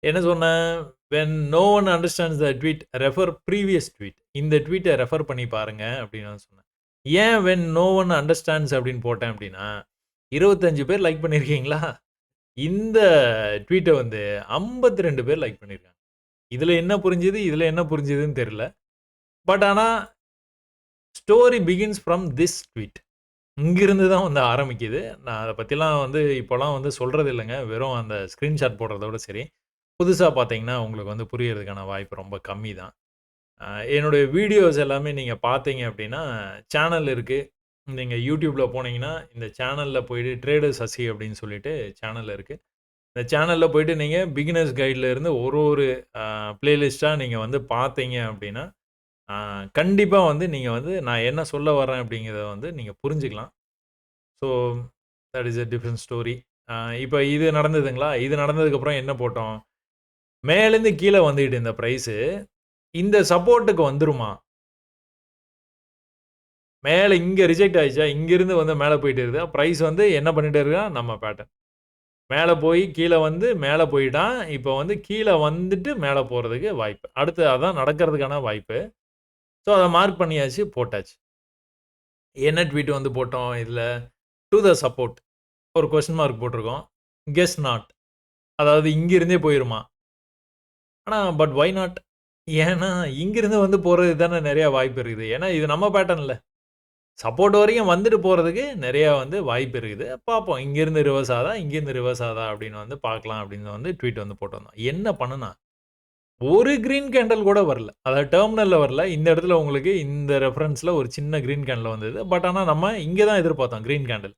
என்ன சொன்னேன்? "When no one understands the tweet, refer previous tweet." இந்த ட்வீட்ட ரெஃபர் பண்ணி பாருங்க அப்படின்னு நான் சொன்னேன். ஏன் வென் நோ ஒன் அண்டர்ஸ்டாண்ட்ஸ் அப்படின்னு போட்டேன் அப்படின்னா, 25 பேர் லைக் பண்ணியிருக்கீங்களா? இந்த ட்வீட்ட வந்து 52 பேர் லைக் பண்ணியிருக்காங்க. இதுல என்ன புரிஞ்சது? இதுல என்ன புரிஞ்சதுன்னு தெரியல. பட் ஆனா story begins from this tweet. இங்கிருந்து தான் வந்து ஆரம்பிக்குது. நான் அத பத்திலாம் வந்து இப்போலாம் வந்து சொல்றது இல்லங்க. வெறும் அந்த ஸ்கிரீன்ஷாட் போடுறதோட சரி. புதுசா பார்த்தீங்கன்னா, உங்களுக்கு வந்து புரியறதுக்கான வாய்ப்பு ரொம்ப கம்மி தான். அ என்னுடைய வீடியோஸ் எல்லாமே நீங்க பார்த்தீங்க அப்டின்னா, சேனல் இருக்கு. நீங்க YouTubeல போனீங்கன்னா, இந்த சேனல்ல போயிட்டு ட்ரேடர் சசி அப்டின்னு சொல்லிட்டு சேனல் இருக்கு. இந்த சேனல்ல போயிட்டு நீங்க பிகினர்ஸ் கைட்ல இருந்து ஒரு ஒரு பிளேலிஸ்ட்டா நீங்க வந்து பார்த்தீங்க அப்டின்னா கண்டிப்பா வந்து நீங்க வந்து நான் என்ன சொல்ல வரேன் அப்படிங்கிறத வந்து நீங்க புரிஞ்சுக்கலாம். So that is a different story. அ இப்ப இது நடந்ததுங்களா? இது நடந்ததுக்கப்புறம் என்ன போட்டோம்? மேலேருந்து கீழ வந்துட்டு இருந்த பிரைஸு, இந்த சப்போர்ட்க்கு வந்துருமா? மேல இங்க ரிஜெக்ட் ஆயிடுச்சா? இங்கிருந்து வந்து மேல போயிட்டு இருக்குதா? பிரைஸ் வந்து என்ன பண்ணிட்டே இருக்கான்? நம்ம பேட்டர்ன். மேல போய் கீழ வந்து மேல போயிட்டான். இப்ப வந்து கீழ வந்துட்டு மேல போறதுக்கு வாய்ப்பு. அடுத்து அதான் நடக்கிறதுக்கான வாய்ப்பு. ஸோ அத மார்க் பண்ணியாச்சு, போட்டாச்சு. என்ன ட்வீட் வந்து போட்டோம் இதுல? To the support. ஒரு கொஸ்டின் மார்க் போட்டிருக்கோம். Guess not. அதாவது இங்கிருந்தே போயிருமா? ஆனா பட் வை நாட்? ஏன்னா, இங்கிருந்து வந்து போறதுக்கு தானே நெறைய வாய்ப்பு இருக்குது. ஏன்னா, இது நம்ம பேட்டர்ன்ல. சப்போர்ட் வரைக்கும் வந்துட்டு போறதுக்கு நெறைய வந்து வாய்ப்பு இருக்குது. பார்ப்போம். இங்கிருந்து ரிவர்ஸ் ஆகுதா? இங்கிருந்து ரிவர்ஸ் ஆகுதா? அப்படின்னு வந்து பார்க்கலாம் அப்படின்னு வந்து ட்வீட் வந்து போட்டிருந்தோம். என்ன பண்ணுனா, ஒரு கிரீன் கேண்டில் கூட வரல. அதாவது டெர்மினல்ல வரல. இந்த இடத்துல உங்களுக்கு இந்த ரெஃபரன்ஸ்ல ஒரு சின்ன கிரீன் கேண்டில் வந்தது. பட் ஆனா நம்ம இங்க தான் எதிர்பார்த்தோம் கிரீன் கேண்டில்.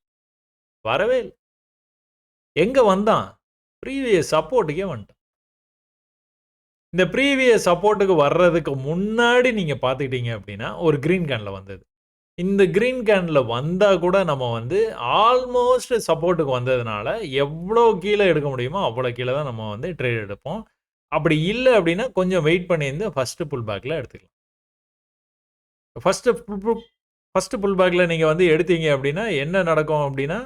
வரவே இல்ல. எங்க வந்தான்? ப்ரீவியஸ் சப்போர்ட்க்கே வந்துட்டான். இந்த ப்ரீவியஸ் சப்போர்ட்க்கு வர்றதுக்கு முன்னாடி நீங்க பார்த்துக்கிட்டீங்க அப்படின்னா, ஒரு கிரீன் கேண்டில் வந்தது. இந்த கிரீன் கேன்ல வந்தா கூட நம்ம வந்து ஆல்மோஸ்ட் சப்போர்ட்க்கு வந்ததுனால, எவ்ளோ கீழ எடுக்க முடியுமோ, அவ்வளோ கீழ தான் நம்ம வந்து ட்ரேட் எடுப்போம். அப்படி இல்ல அப்படின்னா, கொஞ்சம் வெயிட் பண்ணியிருந்து ஃபர்ஸ்ட் புல் பேக்ல எடுத்துக்கலாம். ஃபர்ஸ்ட் புல் புல் ஃபர்ஸ்ட் புல் பேக்ல நீங்க வந்து எடுத்தீங்க அப்படின்னா, என்ன நடக்கும் அப்படின்னா,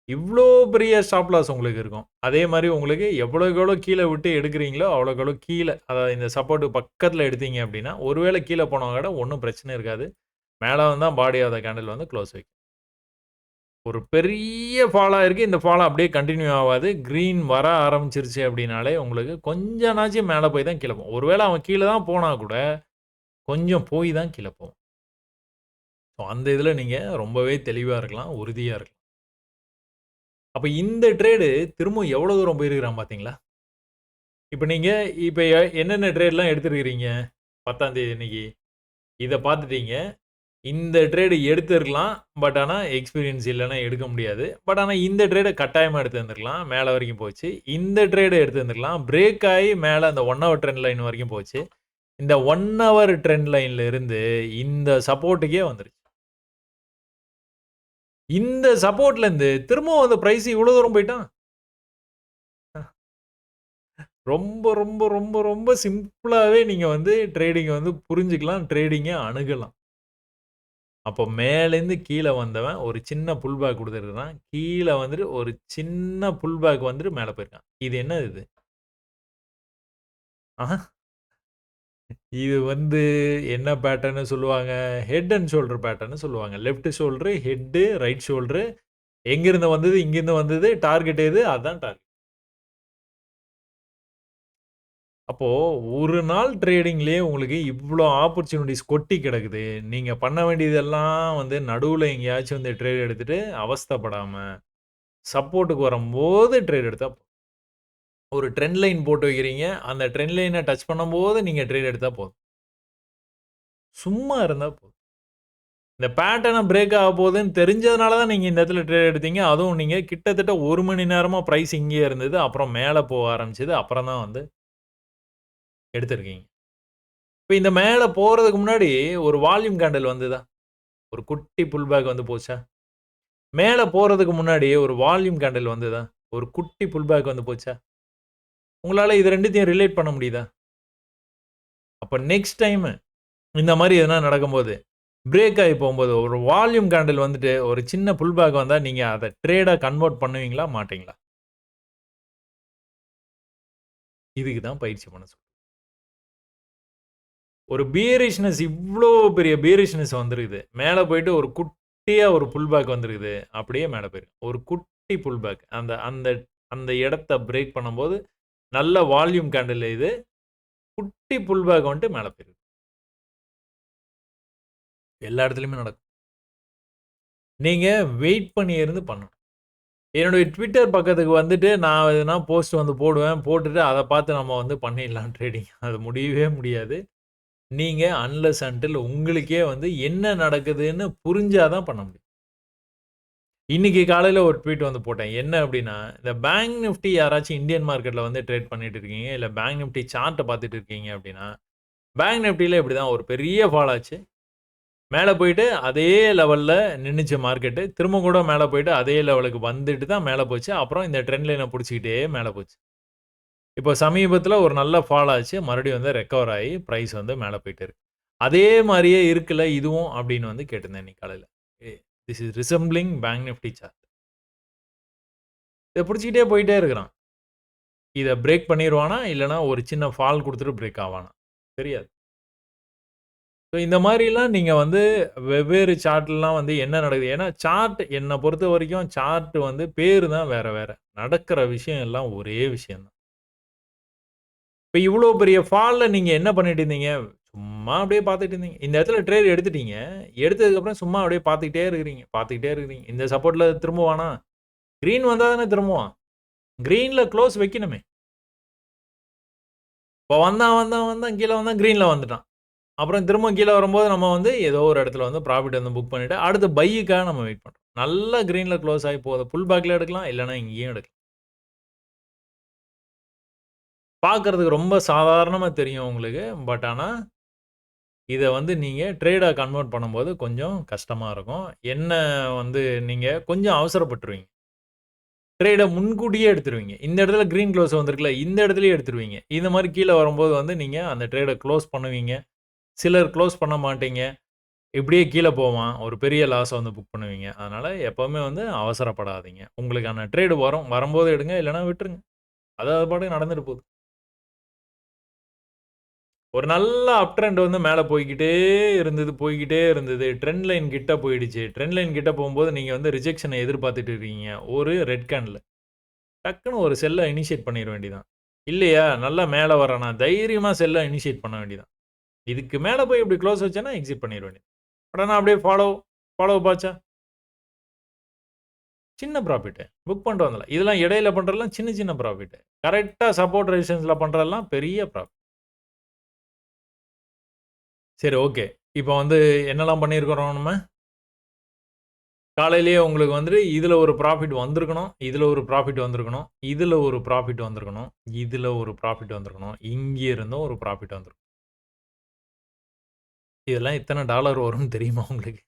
இவ்ளோ பெரிய ஸ்டாப் லாஸ் உங்களுக்கு இருக்கும். அதே மாரி உங்களுக்கு எவ்வளோக்கு எவ்வளோ கீழ விட்டு எடுக்கிறீங்களோ, அவ்வளோக்கு எவ்வளோ கீழ அதாவது இந்த சப்போர்ட் பக்கத்துல எடுத்தீங்க அப்படின்னா, ஒருவேள கீழ போனா கூட ஒண்ணும் பிரச்சனை இருக்காது. மேல வந்தா பாடி ஆஃப் த கேண்டில் வந்து குளோஸ் வைக்கும். ஒரு பெரிய ஃபால் ஆயிருக்கு. இந்த ஃபால் அப்படியே கன்டின்யூ ஆவாது. கிரீன் வர ஆரம்பிச்சுருச்சு அப்படின்னாலே, உங்களுக்கு கொஞ்சம்னாச்சும் மேல போய் தான் கீழ போகும். ஒருவேள அவன் கீழ தான் போனா கூட, கொஞ்சம் போய் தான் கீழ போகும். ஸோ அந்த இதுல நீங்க ரொம்பவே தெளிவா இருக்கலாம். உறுதியா இருக்கலாம். அப்ப இந்த ட்ரேடு திரும்பவும் எவ்வளோ தூரம் போயிருக்கிறான் பார்த்தீங்களா? இப்ப நீங்க இப்ப என்னென்ன ட்ரேட்லாம் எடுத்திருக்கிறீங்க? 10ஆம் தேதி அன்னைக்கு. இத பார்த்துட்டீங்க. இந்த ட்ரேடு எடுத்திருக்கலாம். பட் ஆனா, எக்ஸ்பீரியன்ஸ் இல்லன்னா எடுக்க முடியாது. பட் ஆனா, இந்த ட்ரேட கட்டாயமா எடுத்திருந்திருக்கலாம். மேல வரைக்கும் போச்சு. இந்த ட்ரேட எடுத்திருந்திருக்கலாம். பிரேக் ஆயி மேல அந்த 1 ஹவர் ட்ரெண்ட் லைன் வரைக்கும் போச்சு. இந்த 1 ஹவர் ட்ரெண்ட் லைன்ல இருந்து இந்த சப்போர்ட்க்கே வந்துருச்சு. இந்த சப்போர்ட்லேருந்து திரும்பவும் அந்த பிரைஸ் இவ்வளோ தூரம் போய்ட்டான். ரொம்ப, ரொம்ப, ரொம்ப, ரொம்ப சிம்பிளாவே நீங்க வந்து ட்ரேடிங்க வந்து புரிஞ்சுக்கலாம். ட்ரேடிங்க அணுகலாம். அப்போ மேலேருந்து கீழ வந்தவன் ஒரு சின்ன புல் பேக் குடுத்துருக்கான். கீழ வந்துட்டு ஒரு சின்ன புல் பேக் வந்துட்டு மேல போயிருக்கான். இது என்னது இது? ஆஹா! இது வந்து என்ன பேட்டர்ன்னு சொல்லுவாங்க? ஹெட் அண்ட் ஷோல்டர் பேட்டர்ன்னு சொல்லுவாங்க. Left shoulder, head, right shoulder எங்கிருந்து வந்தது? இங்கிருந்து வந்தது. டார்கெட் எது? அதான் டார்கெட். அப்போ ஒரு நாள் ட்ரேடிங்லயே உங்களுக்கு இவ்ளோ ஆப்பர்ச்சுனிட்டீஸ் கொட்டி கிடக்குது. நீங்க பண்ண வேண்டியதெல்லாம் வந்து நடுவுல எங்கேயாச்சும் வந்து ட்ரேட் எடுத்துட்டு அவஸ்தைப்படாம, சப்போர்ட்க்கு வரும்போது ட்ரேட் எடுத்தா ஒரு ட்ரெண்ட் லைன் போட்டு வைக்கிறீங்க. அந்த ட்ரெண்ட் லைன டச் பண்ணும்போது நீங்க ட்ரேட் எடுத்தா போதும். சும்மா இருந்தா போதும். இந்த பேட்டர்ன பிரேக் ஆக போகுதுன்னு தெரிஞ்சதுனால தான் நீங்க இந்த இடத்துல ட்ரேட் எடுத்தீங்க. அதுவும் நீங்க கிட்டத்தட்ட 1 மணி நேரமா பிரைஸ் இங்கேயே இருந்தது. அப்புறம் மேல போக ஆரம்பிச்சது. அப்புறம் தான் வந்து எடுத்திருக்கீங்க. இப்ப இந்த மேல போறதுக்கு முன்னாடி ஒரு வால்யூம் கேண்டில் வந்ததா? ஒரு குட்டி புல் பேக் வந்து போச்சா? மேல போறதுக்கு முன்னாடி ஒரு வால்யூம் கேண்டில் வந்ததா? ஒரு குட்டி புல் பேக் வந்து போச்சா? உங்களால இது 2த்தையும் ரிலேட் பண்ண முடியுதா? அப்ப நெக்ஸ்ட் டைமு இந்த மாரி எதனா நடக்கும்போது, பிரேக் ஆயி போம்போது, ஒரு வால்யூம் கேண்டில் வந்துட்டு, ஒரு சின்ன புல் பேக் வந்தா, நீங்க அத ட்ரேடா கன்வெர்ட் பண்ணுவீங்களா? மாட்டீங்களா? இதுக்கு தான் பயிற்சி பண்ண சொல்றேன். ஒரு பியரிஷ்னஸ் இவ்ளோ பெரிய பியரிஷ்னஸ் வந்திருக்குது. மேல போயிட்டு ஒரு குட்டியா ஒரு புல் பேக் வந்திருக்குது. அப்படியே மேல போயிருக்கு. ஒரு குட்டி புல் பேக். அந்த அந்த அந்த இடத்த பிரேக் பண்ணும்போது, நல்ல வால்யூம் கேண்டில் இது. குட்டி புல் பேக் வந்துட்டு மேல போயிருக்கு. எல்லா இடத்துலயுமே நடக்கும். நீங்க வெயிட் பண்ணி இருந்து பண்ணணும். என்னுடைய Twitter பக்கத்துக்கு வந்துட்டு நான் எதுனா போஸ்ட் வந்து போடுவேன். போட்டுட்டு அத பார்த்து நம்ம வந்து பண்ணிடலாம் ட்ரேடிங். அது முடியவே முடியாது. நீங்க அன்லெஸ் அன்டில் உங்களுக்கே வந்து என்ன நடக்குதுன்னு புரிஞ்சா தான் பண்ண முடியும். இன்னைக்கு காலையில ஒரு ட்வீட் வந்து போட்டேன். என்ன அப்டின்னா, இந்த பேங்க் நிஃப்டி யாராச்சும் இந்தியன் மார்க்கெட்ல வந்து ட்ரேட் பண்ணிட்டு இருக்கீங்க, இல்ல பேங்க் நிஃப்டி சார்ட்ட பார்த்துட்டு இருக்கீங்க அப்டின்னா, பேங்க் நிஃப்டில இப்படிதான் ஒரு பெரிய ஃபால் ஆச்சு. மேல போயிட்டு அதே லெவல்ல நின்னுச்சு மார்க்கெட்டு. திரும்ப கூட மேல போயிட்டு அதே லெவலுக்கு வந்துட்டு தான் மேல போச்சு. அப்புறம் இந்த ட்ரெண்ட் லைன புடிச்சுக்கிட்டே மேல போச்சு. இப்போ சமீபத்தில ஒரு நல்ல ஃபால் ஆச்சு. மறுபடியும் வந்து ரெக்கவர் ஆயி பிரைஸ் வந்து மேல போயிட்டு இருக்கு. அதே மாரியே இருக்குல்ல இதுவும் அப்படின்னு வந்து கேட்டிருந்தேன் இன்னைக்கு காலையில. This is resembling Bank Nifty chart. இத புடிச்சுக்கிட்டே போயிட்டே இருக்கிறான். இத பிரேக் பண்ணிருவானா? இல்லன்னா ஒரு சின்ன ஃபால் குடுத்துட்டு பிரேக் ஆவானா? தெரியாது. ஸோ இந்த மாரிலாம் நீங்க வந்து வெவ்வேறு சார்ட்லாம் வந்து என்ன நடக்குது? ஏன்னா சார்ட் என்ன பொறுத்தவரைக்கும் சார்ட் வந்து பேரு தான் வேற வேற. நடக்கிற விஷயம் எல்லாம் ஒரே விஷயம் தான். இப்ப இவ்ளோ பெரிய ஃபால்ல நீங்க என்ன பண்ணிட்டு இருந்தீங்க? சும்மா அப்படியே பார்த்துட்டு இருந்தீங்க. இந்த இடத்துல ட்ரேட் எடுத்துட்டீங்க. எடுத்ததுக்கப்புறம் சும்மா அப்படியே பார்த்துக்கிட்டே இருக்கிறீங்க. பார்த்துக்கிட்டே இருக்கிறீங்க. இந்த சப்போர்ட்ல திரும்புவானா? கிரீன் வந்தா தானே திரும்புவான். கிரீன்ல குளோஸ் வைக்கணுமே. இப்ப வந்தான் கீழ வந்தான் கிரீன்ல வந்துட்டான். அப்புறம் திரும்ப கீழ வரும்போது நம்ம வந்து ஏதோ ஒரு இடத்துல வந்து ப்ராஃபிட் வந்து புக் பண்ணிட்டு, அடுத்து பைக்காக நம்ம வெயிட் பண்றோம். நல்லா கிரீன்ல குளோஸ் ஆகி போகுது. புல் பேக்ல எடுக்கலாம். இல்லன்னா இங்கேயும் எடுக்கலாம். பார்க்கறதுக்கு ரொம்ப சாதாரணமா தெரியும் உங்களுக்கு. பட் ஆனா, இத வந்து நீங்க ட்ரேடா கன்வெர்ட் பண்ணும்போது கொஞ்சம் கஷ்டமா இருக்கும். என்ன வந்து நீங்க கொஞ்சம் அவசரப்பட்டுருவீங்க. ட்ரேட முன்கூட்டியே எடுத்துருவீங்க. இந்த இடத்துல கிரீன் குளோஸ் வந்திருக்குல்ல, இந்த இடத்துலயே எடுத்துருவீங்க. இந்த மாரி கீழ வரும்போது வந்து நீங்க அந்த ட்ரேட குளோஸ் பண்ணுவீங்க. சிலர் குளோஸ் பண்ண மாட்டீங்க. இப்படியே கீழ போவான். ஒரு பெரிய லாஸ வந்து புக் பண்ணுவீங்க. அதனால எப்பவுமே வந்து அவசரப்படாதீங்க. உங்களுக்கான ட்ரேடு வரும். வரும்போது எடுங்க. இல்லன்னா விட்டுருங்க. அது அது பாட்டுக்கு நடந்துட்டு போகுது. ஒரு நல்ல அப் ட்ரெண்ட் வந்து மேல போய்க்கிட்டே இருந்தது. ட்ரெண்ட் லைன் கிட்ட போயிடுச்சு. ட்ரெண்ட் லைன் கிட்ட போம்போது நீங்க வந்து ரிஜெக்ஷன எதிர்பார்த்துட்டு இருக்கீங்க. ஒரு ரெட் கேன்ல. டக்குனு ஒரு செல்ல இனிஷியேட் பண்ணிற வேண்டியதான். இல்லையா, நல்லா மேல வரானா, தைரியமா செல்ல இனிஷியேட் பண்ண வேண்டியதான். இதுக்கு மேல போய் இப்படி குளோஸ் வச்சேன்னா எக்ஸிட் பண்ணிற வேண்டியது. உடனே அப்படியே ஃபாலோ பாச்சா சின்ன ப்ராஃபிட். புக் பண்ணிட்டு வந்துடலாம். இதெல்லாம் இடையில பண்றதெல்லாம் சின்ன சின்ன ப்ராஃபிட். கரெக்ட்டா சப்போர்ட் ரெசிஸ்டன்ஸ்ல பண்றதெல்லாம் பெரிய ப்ராஃபிட். சரி ஓகே. இப்ப வந்து என்னலாம் பண்ணியிருக்கிறோம் நம்ம? காலையிலேயே உங்களுக்கு வந்துட்டு இதுல ஒரு ப்ராஃபிட் வந்திருக்கணும். இதுல ஒரு ப்ராஃபிட் வந்திருக்கணும். இதுல ஒரு ப்ராஃபிட் வந்திருக்கணும். இதுல ஒரு ப்ராஃபிட் வந்திருக்கணும். இங்க இருந்தும் ஒரு ப்ராஃபிட் வந்திருக்கும். இதெல்லாம் எத்தன டாலர் வரும்னு தெரியுமா உங்களுக்கு?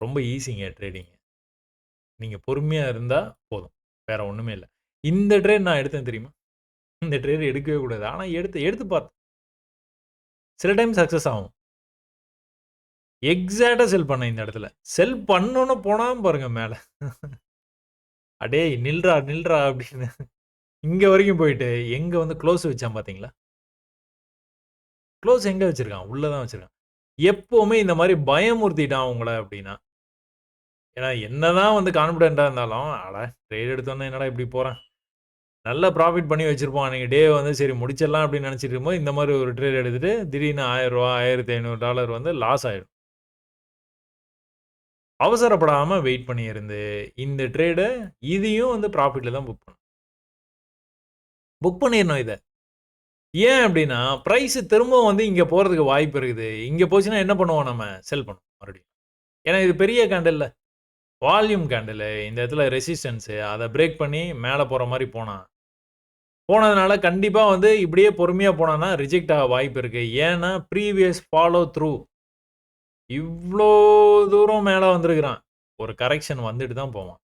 ரொம்ப ஈஸிங்க ட்ரேடிங். நீங்க பொறுமையா இருந்தா போதும். வேற ஒண்ணுமே இல்ல. இந்த ட்ரேட் நான் எடுத்தேன் தெரியுமா? இந்த ட்ரேட் எடுக்கவே கூடாது. ஆனா எடுத்து எடுத்து பார்த்தேன். சில டைம் சக்சஸ் ஆகும். எக்ஸாக்ட்டா செல் பண்ணேன் இந்த இடத்துல. செல் பண்ணோனே போனான் பாருங்க மேல. "அடேய் நில்றா, நில்றா" அப்படின்னு. இங்க வரைக்கும் போயிட்டு, எங்க வந்து குளோஸ் வச்சான் பார்த்தீங்களா? குளோஸ் எங்க வச்சிருக்கான்? உள்ள தான் வச்சிருக்கான். எப்பவுமே இந்த மாரி பயமுறுத்திட்டான் உங்கள அப்படின்னா, ஏன்னா என்னதான் வந்து கான்ஃபிடென்ட்டா இருந்தாலும், "அட ட்ரேட் எடுத்தோனே என்னடா இப்படி போறான்?" நல்ல ப்ராஃபிட் பண்ணி வச்சிருப்பான். அன்னைக்கு டே வந்து சரி முடிச்சிடலாம் அப்படின்னு நினைச்சிட்டு இருக்கும்போது, இந்த மாரி ஒரு ட்ரேட் எடுத்துட்டு, திடீர்னு ரூ. 1000 $1500 வந்து லாஸ் ஆயிடும். அவசரப்படாம வெயிட் பண்ணி இருந்து, இந்த ட்ரேட இதையும் வந்து ப்ராஃபிட்ல தான் புக் பண்ணணும். புக் பண்ணிறணும் இத. ஏன் அப்டின்னா, பிரைஸ் திரும்பவும் வந்து இங்க போறதுக்கு வாய்ப்பு இருக்குது. இங்க போச்சுன்னா என்ன பண்ணுவோம் நம்ம? செல் பண்ணுவோம் மறுபடியும். ஏன்னா இது பெரிய கேண்டில்ல. Volume candle. இந்த இடத்துல ரெசிஸ்டன்ஸ் அத பிரேக் பண்ணி மேல போற மாரி போனதுனால கண்டிப்பா வந்து இப்படியே பொறுமையா போனான்னா, ரிஜெக்ட் ஆக வாய்ப்பு இருக்கு. ஏன்னா, ப்ரீவியஸ் ஃபாலோ த்ரூ. இவ்ளோ தூரம் மேல வந்திருக்கிறான். ஒரு கரெக்ஷன் வந்துட்டு தான் போவான்.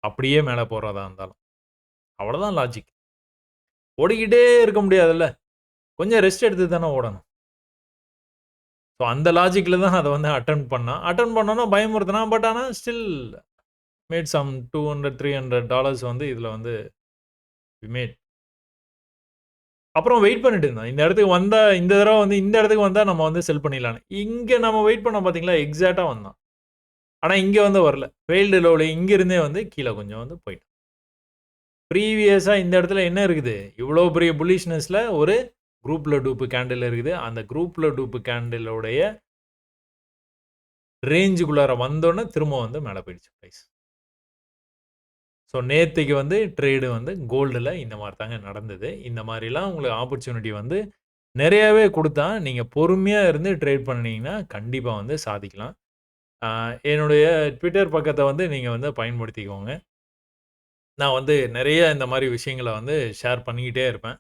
அப்படியே மேல போறதா இருந்தாலும். அவ்வளோதான் லாஜிக். ஓடிக்கிட்டே இருக்க முடியாதுல்ல. கொஞ்சம் ரெஸ்ட் எடுத்து தானே ஓடணும். ஸோ அந்த லாஜிக்ல தான் அத வந்து அட்டெம்ப்ட் பண்ணான். அட்டெம்ப்ட் பண்ணோனே பயமுறுத்துனான். பட் ஆனா ஸ்டில் மேட் சம் $200, $300 வந்து இதுல வந்து வி மேட். அப்புறம் வெயிட் பண்ணிட்டு இருந்தேன். இந்த இடத்துக்கு வந்தா இந்த தடவ வந்து இந்த இடத்துக்கு வந்தா நம்ம வந்து செல் பண்ணிடலான்னு. இங்க நம்ம வெயிட் பண்ணோம் பார்த்தீங்களா, எக்ஸாக்ட்டா வந்தான். ஆனா இங்க வந்து வரல. ஃபெயில்டு லோல இங்க இருந்தே வந்து கீழ கொஞ்சம் வந்து போயிட்டான். ப்ரீவியஸா இந்த இடத்துல என்ன இருக்குது? இவ்ளோ பெரிய புல்லிஷ்னஸ்ல ஒரு குரூப்ல டூப் கேண்டில் இருக்குது. அந்த குரூப்ல டூப் கேண்டிலோடைய ரேஞ்சுக்குள்ளார வந்தோனே திரும்ப வந்து மேல போயிடுச்சு பிரைஸ். ஸோ நேத்தைக்கு வந்து ட்ரேடு வந்து கோல்டுல இந்த மாரி தாங்க நடந்தது. இந்த மாரிலாம் உங்களுக்கு ஆப்பர்ச்சுனிட்டி வந்து நெறையாவே குடுத்தான். நீங்க பொறுமையா இருந்து ட்ரேட் பண்ணீங்கன்னா, கண்டிப்பா வந்து சாதிக்கலாம். ஆ என்னுடைய ட்விட்டர் பக்கத்த வந்து நீங்க வந்து பயன்படுத்திக்கோங்க. நான் வந்து நெறைய இந்த மாரி விஷயங்கள வந்து ஷேர் பண்ணிக்கிட்டே இருப்பேன்.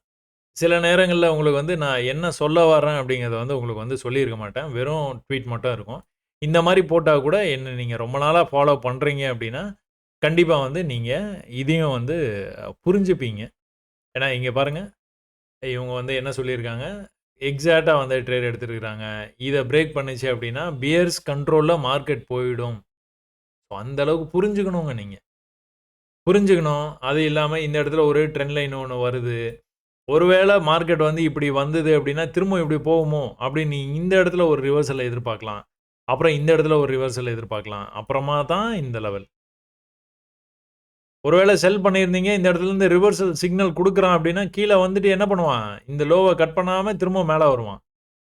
சில நேரங்கள்ல உங்களுக்கு வந்து நான் என்ன சொல்ல வரேன் அப்படிங்கிறத வந்து உங்களுக்கு வந்து சொல்லியிருக்க மாட்டேன். வெறும் ட்வீட் மட்டும் இருக்கும். இந்த மாரி போட்டா கூட என்ன நீங்க ரொம்ப நாளா ஃபாலோ பண்றீங்க அப்படின்னா, கண்டிப்பா வந்து நீங்க இதையும் வந்து புரிஞ்சுப்பீங்க. ஏன்னா இங்க பாருங்க, இவங்க வந்து என்ன சொல்லியிருக்காங்க, எக்ஸாக்ட்டா வந்து ட்ரேட் எடுத்திருக்காங்க. இத பிரேக் பண்ணுச்சு அப்படின்னா, பியர்ஸ் கண்ட்ரோல்ல மார்க்கெட் போயிடும். அந்த அளவுக்கு புரிஞ்சுக்கணுங்க நீங்க. புரிஞ்சுக்கணும். அது இல்லாம இந்த இடத்துல ஒரு ட்ரெண்ட் லைன் ஒண்ணு வருது. ஒருவேள மார்க்கெட் வந்து இப்படி வந்தது அப்படின்னா, திரும்ப இப்படி போகுமோ? அப்படின்னு நீங்க இந்த இடத்துல ஒரு ரிவர்சல் எதிர்பார்க்கலாம். அப்புறம் இந்த இடத்துல ஒரு ரிவர்சல் எதிர்பார்க்கலாம். அப்புறமா தான் இந்த லெவல். ஒருவேள செல் பண்ணியிருந்தீங்க, இந்த இடத்துலருந்து ரிவர்சல் சிக்னல் குடுக்குறான் அப்படின்னா, கீழ வந்துட்டு என்ன பண்ணுவான்? இந்த லோவ கட் பண்ணாம திரும்ப மேல வருவான்.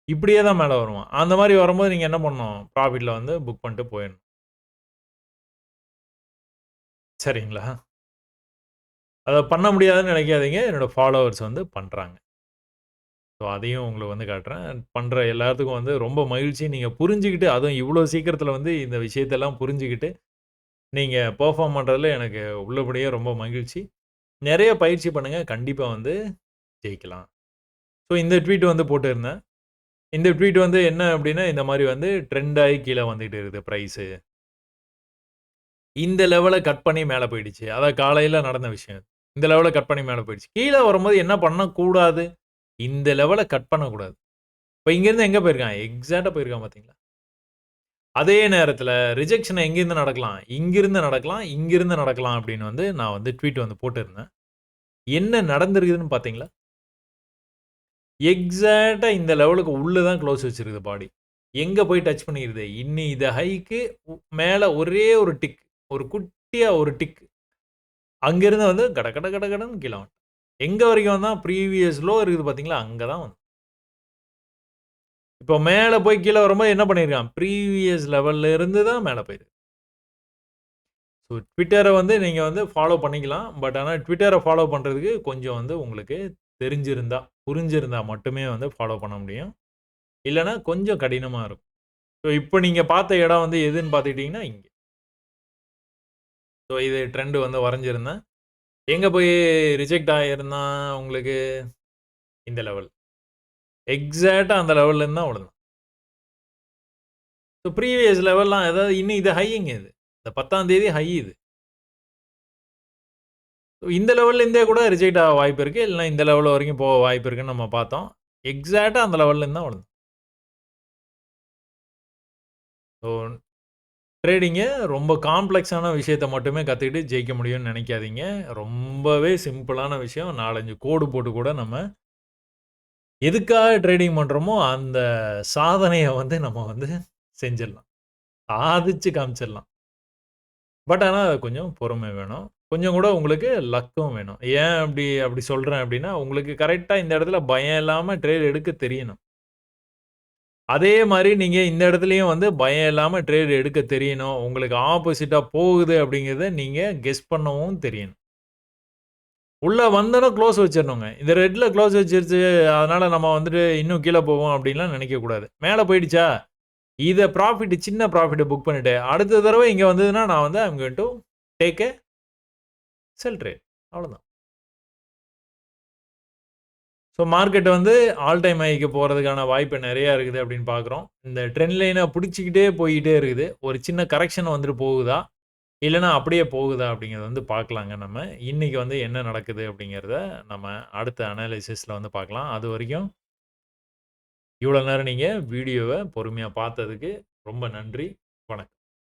இப்படியே தான் மேல வருவான். அந்த மாரி வரும்போது நீங்க என்ன பண்ணணும்? ப்ராஃபிட்ல வந்து புக் பண்ணிட்டு போயிடணும். சரிங்களா? அத பண்ண முடியாதுன்னு நினைக்காதீங்க. என்னோட ஃபாலோவர்ஸ் வந்து பண்றாங்க. ஸோ, அதையும் உங்களுக்கு வந்து காட்டுறேன். பண்ற எல்லாத்துக்கும் வந்து ரொம்ப மகிழ்ச்சி. நீங்க புரிஞ்சுகிட்டு, அதுவும் இவ்ளோ சீக்கிரத்தில வந்து இந்த விஷயத்தெல்லாம் புரிஞ்சுகிட்டு, நீங்க பெர்ஃபார்ம் பண்றதுல எனக்கு உள்ளபடியே ரொம்ப மகிழ்ச்சி. நெறைய பயிற்சி பண்ணுங்க. கண்டிப்பா வந்து ஜெயிக்கலாம். ஸோ, இந்த ட்வீட் வந்து போட்டிருந்தேன். இந்த ட்வீட் வந்து என்ன அப்டின்னா, இந்த மாரி வந்து ட்ரெண்ட் ஆயி கீழ வந்துட்டு இருக்குது பிரைஸு. இந்த லெவல கட் பண்ணி மேல போயிடுச்சு. அதான் காலையில நடந்த விஷயம். இந்த லெவல கட் பண்ணி மேல போயிடுச்சு. கீழ வரும்போது என்ன பண்ணக்கூடாது? இந்த லெவல கட் பண்ணக்கூடாது. இப்ப இங்கருந்து எங்க போயிருக்கான்? எக்ஸாக்ட்டா போயிருக்கான் பார்த்தீங்களா? அதே நேரத்தில ரிஜெக்ஷன் எங்கேருந்து நடக்கலாம்? இங்கிருந்து நடக்கலாம், இங்கிருந்து நடக்கலாம் அப்படின்னு வந்து நான் வந்து ட்வீட் வந்து போட்டிருந்தேன். என்ன நடந்திருக்குதுன்னு பார்த்தீங்களா? எக்ஸாக்ட்டா இந்த லெவலுக்கு உள்ள தான் க்ளோஸ் வச்சிருக்குது பாடி. எங்க போய் டச் பண்ணிருது? இன்னி இது ஹைக்கு மேல ஒரே ஒரு டிக். ஒரு குட்டியா ஒரு டிக். அங்கிருந்து வந்து கட கட கட கடன்னு கீழ வந்துட்டான். எங்க வரைக்கும் வந்தான்? ப்ரீவியஸ் லோ இருக்குது பார்த்தீங்களா? அங்க தான் வந்தான். இப்போ மேல போய் கீழ வரும்போது என்ன பண்ணியிருக்கான்? ப்ரீவியஸ் லெவல்ல இருந்து தான் மேல போயிருக்கு. ஸோ ட்விட்டர வந்து நீங்க வந்து ஃபாலோ பண்ணிக்கலாம். பட் ஆனா ட்விட்டர ஃபாலோ பண்றதுக்கு கொஞ்சம் வந்து உங்களுக்கு தெரிஞ்சிருந்தா, புரிஞ்சிருந்தா மட்டுமே வந்து ஃபாலோ பண்ண முடியும். இல்லன்னா கொஞ்சம் கடினமா இருக்கும். ஸோ இப்ப நீங்க பார்த்த இடம் வந்து எதுன்னு பார்த்துக்கிட்டீங்கன்னா, இங்க. ஸோ இது ட்ரெண்ட் வந்து வரைஞ்சிருந்தேன். எங்க போய் ரிஜெக்ட் ஆயிருந்தான் உங்களுக்கு இந்த லெவல். எக்ஸாக்ட்டா அந்த லெவல்ல இருந்து தான் விழுந்தான். ஸோ ப்ரீவியஸ் லெவல்லாம் அதாவது இன்னும் இது ஹைங்க இது. இந்த 10ஆம் தேதி ஹை இது. இந்த லெவல்ல இருந்தே கூட ரிஜெக்ட் ஆக வாய்ப்பு இருக்கு. இல்லன்னா இந்த லெவல் வரைக்கும் போக வாய்ப்பு இருக்குன்னு நம்ம பார்த்தோம். எக்ஸாக்ட்டா அந்த லெவல்ல இருந்து தான் விழுந்தது. ஸோ ட்ரேடிங்க ரொம்ப காம்ப்ளக்ஸான விஷயத்த மட்டுமே கத்துக்கிட்டு ஜெயிக்க முடியும்னு நெனைக்காதீங்க. ரொம்பவே சிம்பிளான விஷயம். 4, 5 கோடு போட்டு கூட நம்ம எதுக்காக ட்ரேடிங் பண்றோமோ, அந்த சாதனைய வந்து நம்ம வந்து செஞ்சிடலாம். சாதிச்சு காமிச்சிடலாம். பட் ஆனா கொஞ்சம் பொறுமை வேணும். கொஞ்சம் கூட உங்களுக்கு லக்கும் வேணும். ஏன் அப்படி சொல்றேன் அப்படின்னா, உங்களுக்கு கரெக்ட்டா இந்த இடத்துல பயம் இல்லாம ட்ரேட் எடுக்க தெரியணும். அதே மாரி நீங்க இந்த இடத்துலயும் வந்து பயம் இல்லாம ட்ரேட் எடுக்க தெரியணும். உங்களுக்கு ஆப்போசிட்டா போகுது அப்படிங்கிறத நீங்க கெஸ் பண்ணவும் தெரியணும். உள்ள வந்தோனே குளோஸ் வச்சிரணுங்க. இந்த ரெட்ல குளோஸ் வச்சிருச்சு. அதனால நம்ம வந்துட்டு இன்னும் கீழ போவோம் அப்படின்லாம் நினைக்கக் கூடாது. மேல போயிடுச்சா, இத ப்ராஃபிட் சின்ன ப்ராஃபிட்ட புக் பண்ணிட்டு, அடுத்த தடவ இங்க வந்ததுன்னா நான் வந்து I am going to take a sell trade. அவ்வளோதான். ஸோ மார்க்கெட் வந்து ஆல் டைம் ஹைக்கு போறதுக்கான வாய்ப்பு நெறையா இருக்குது அப்படின்னு பார்க்குறோம். இந்த ட்ரெண்ட் லைன புடிச்சுக்கிட்டே போயிட்டே இருக்குது. ஒரு சின்ன கரெக்ஷன் வந்துட்டு போகுதா? இல்லன்னா அப்படியே போகுதா? அப்படிங்கிறத வந்து பார்க்கலாங்க நம்ம. இன்னைக்கு வந்து என்ன நடக்குது அப்படிங்கிறத நம்ம அடுத்த அனாலிசிஸ்ல வந்து பார்க்கலாம். அதுவரைக்கும் இவ்வளோ நேரம் நீங்க வீடியோவ பொறுமையா பார்த்ததுக்கு ரொம்ப நன்றி. வணக்கம்.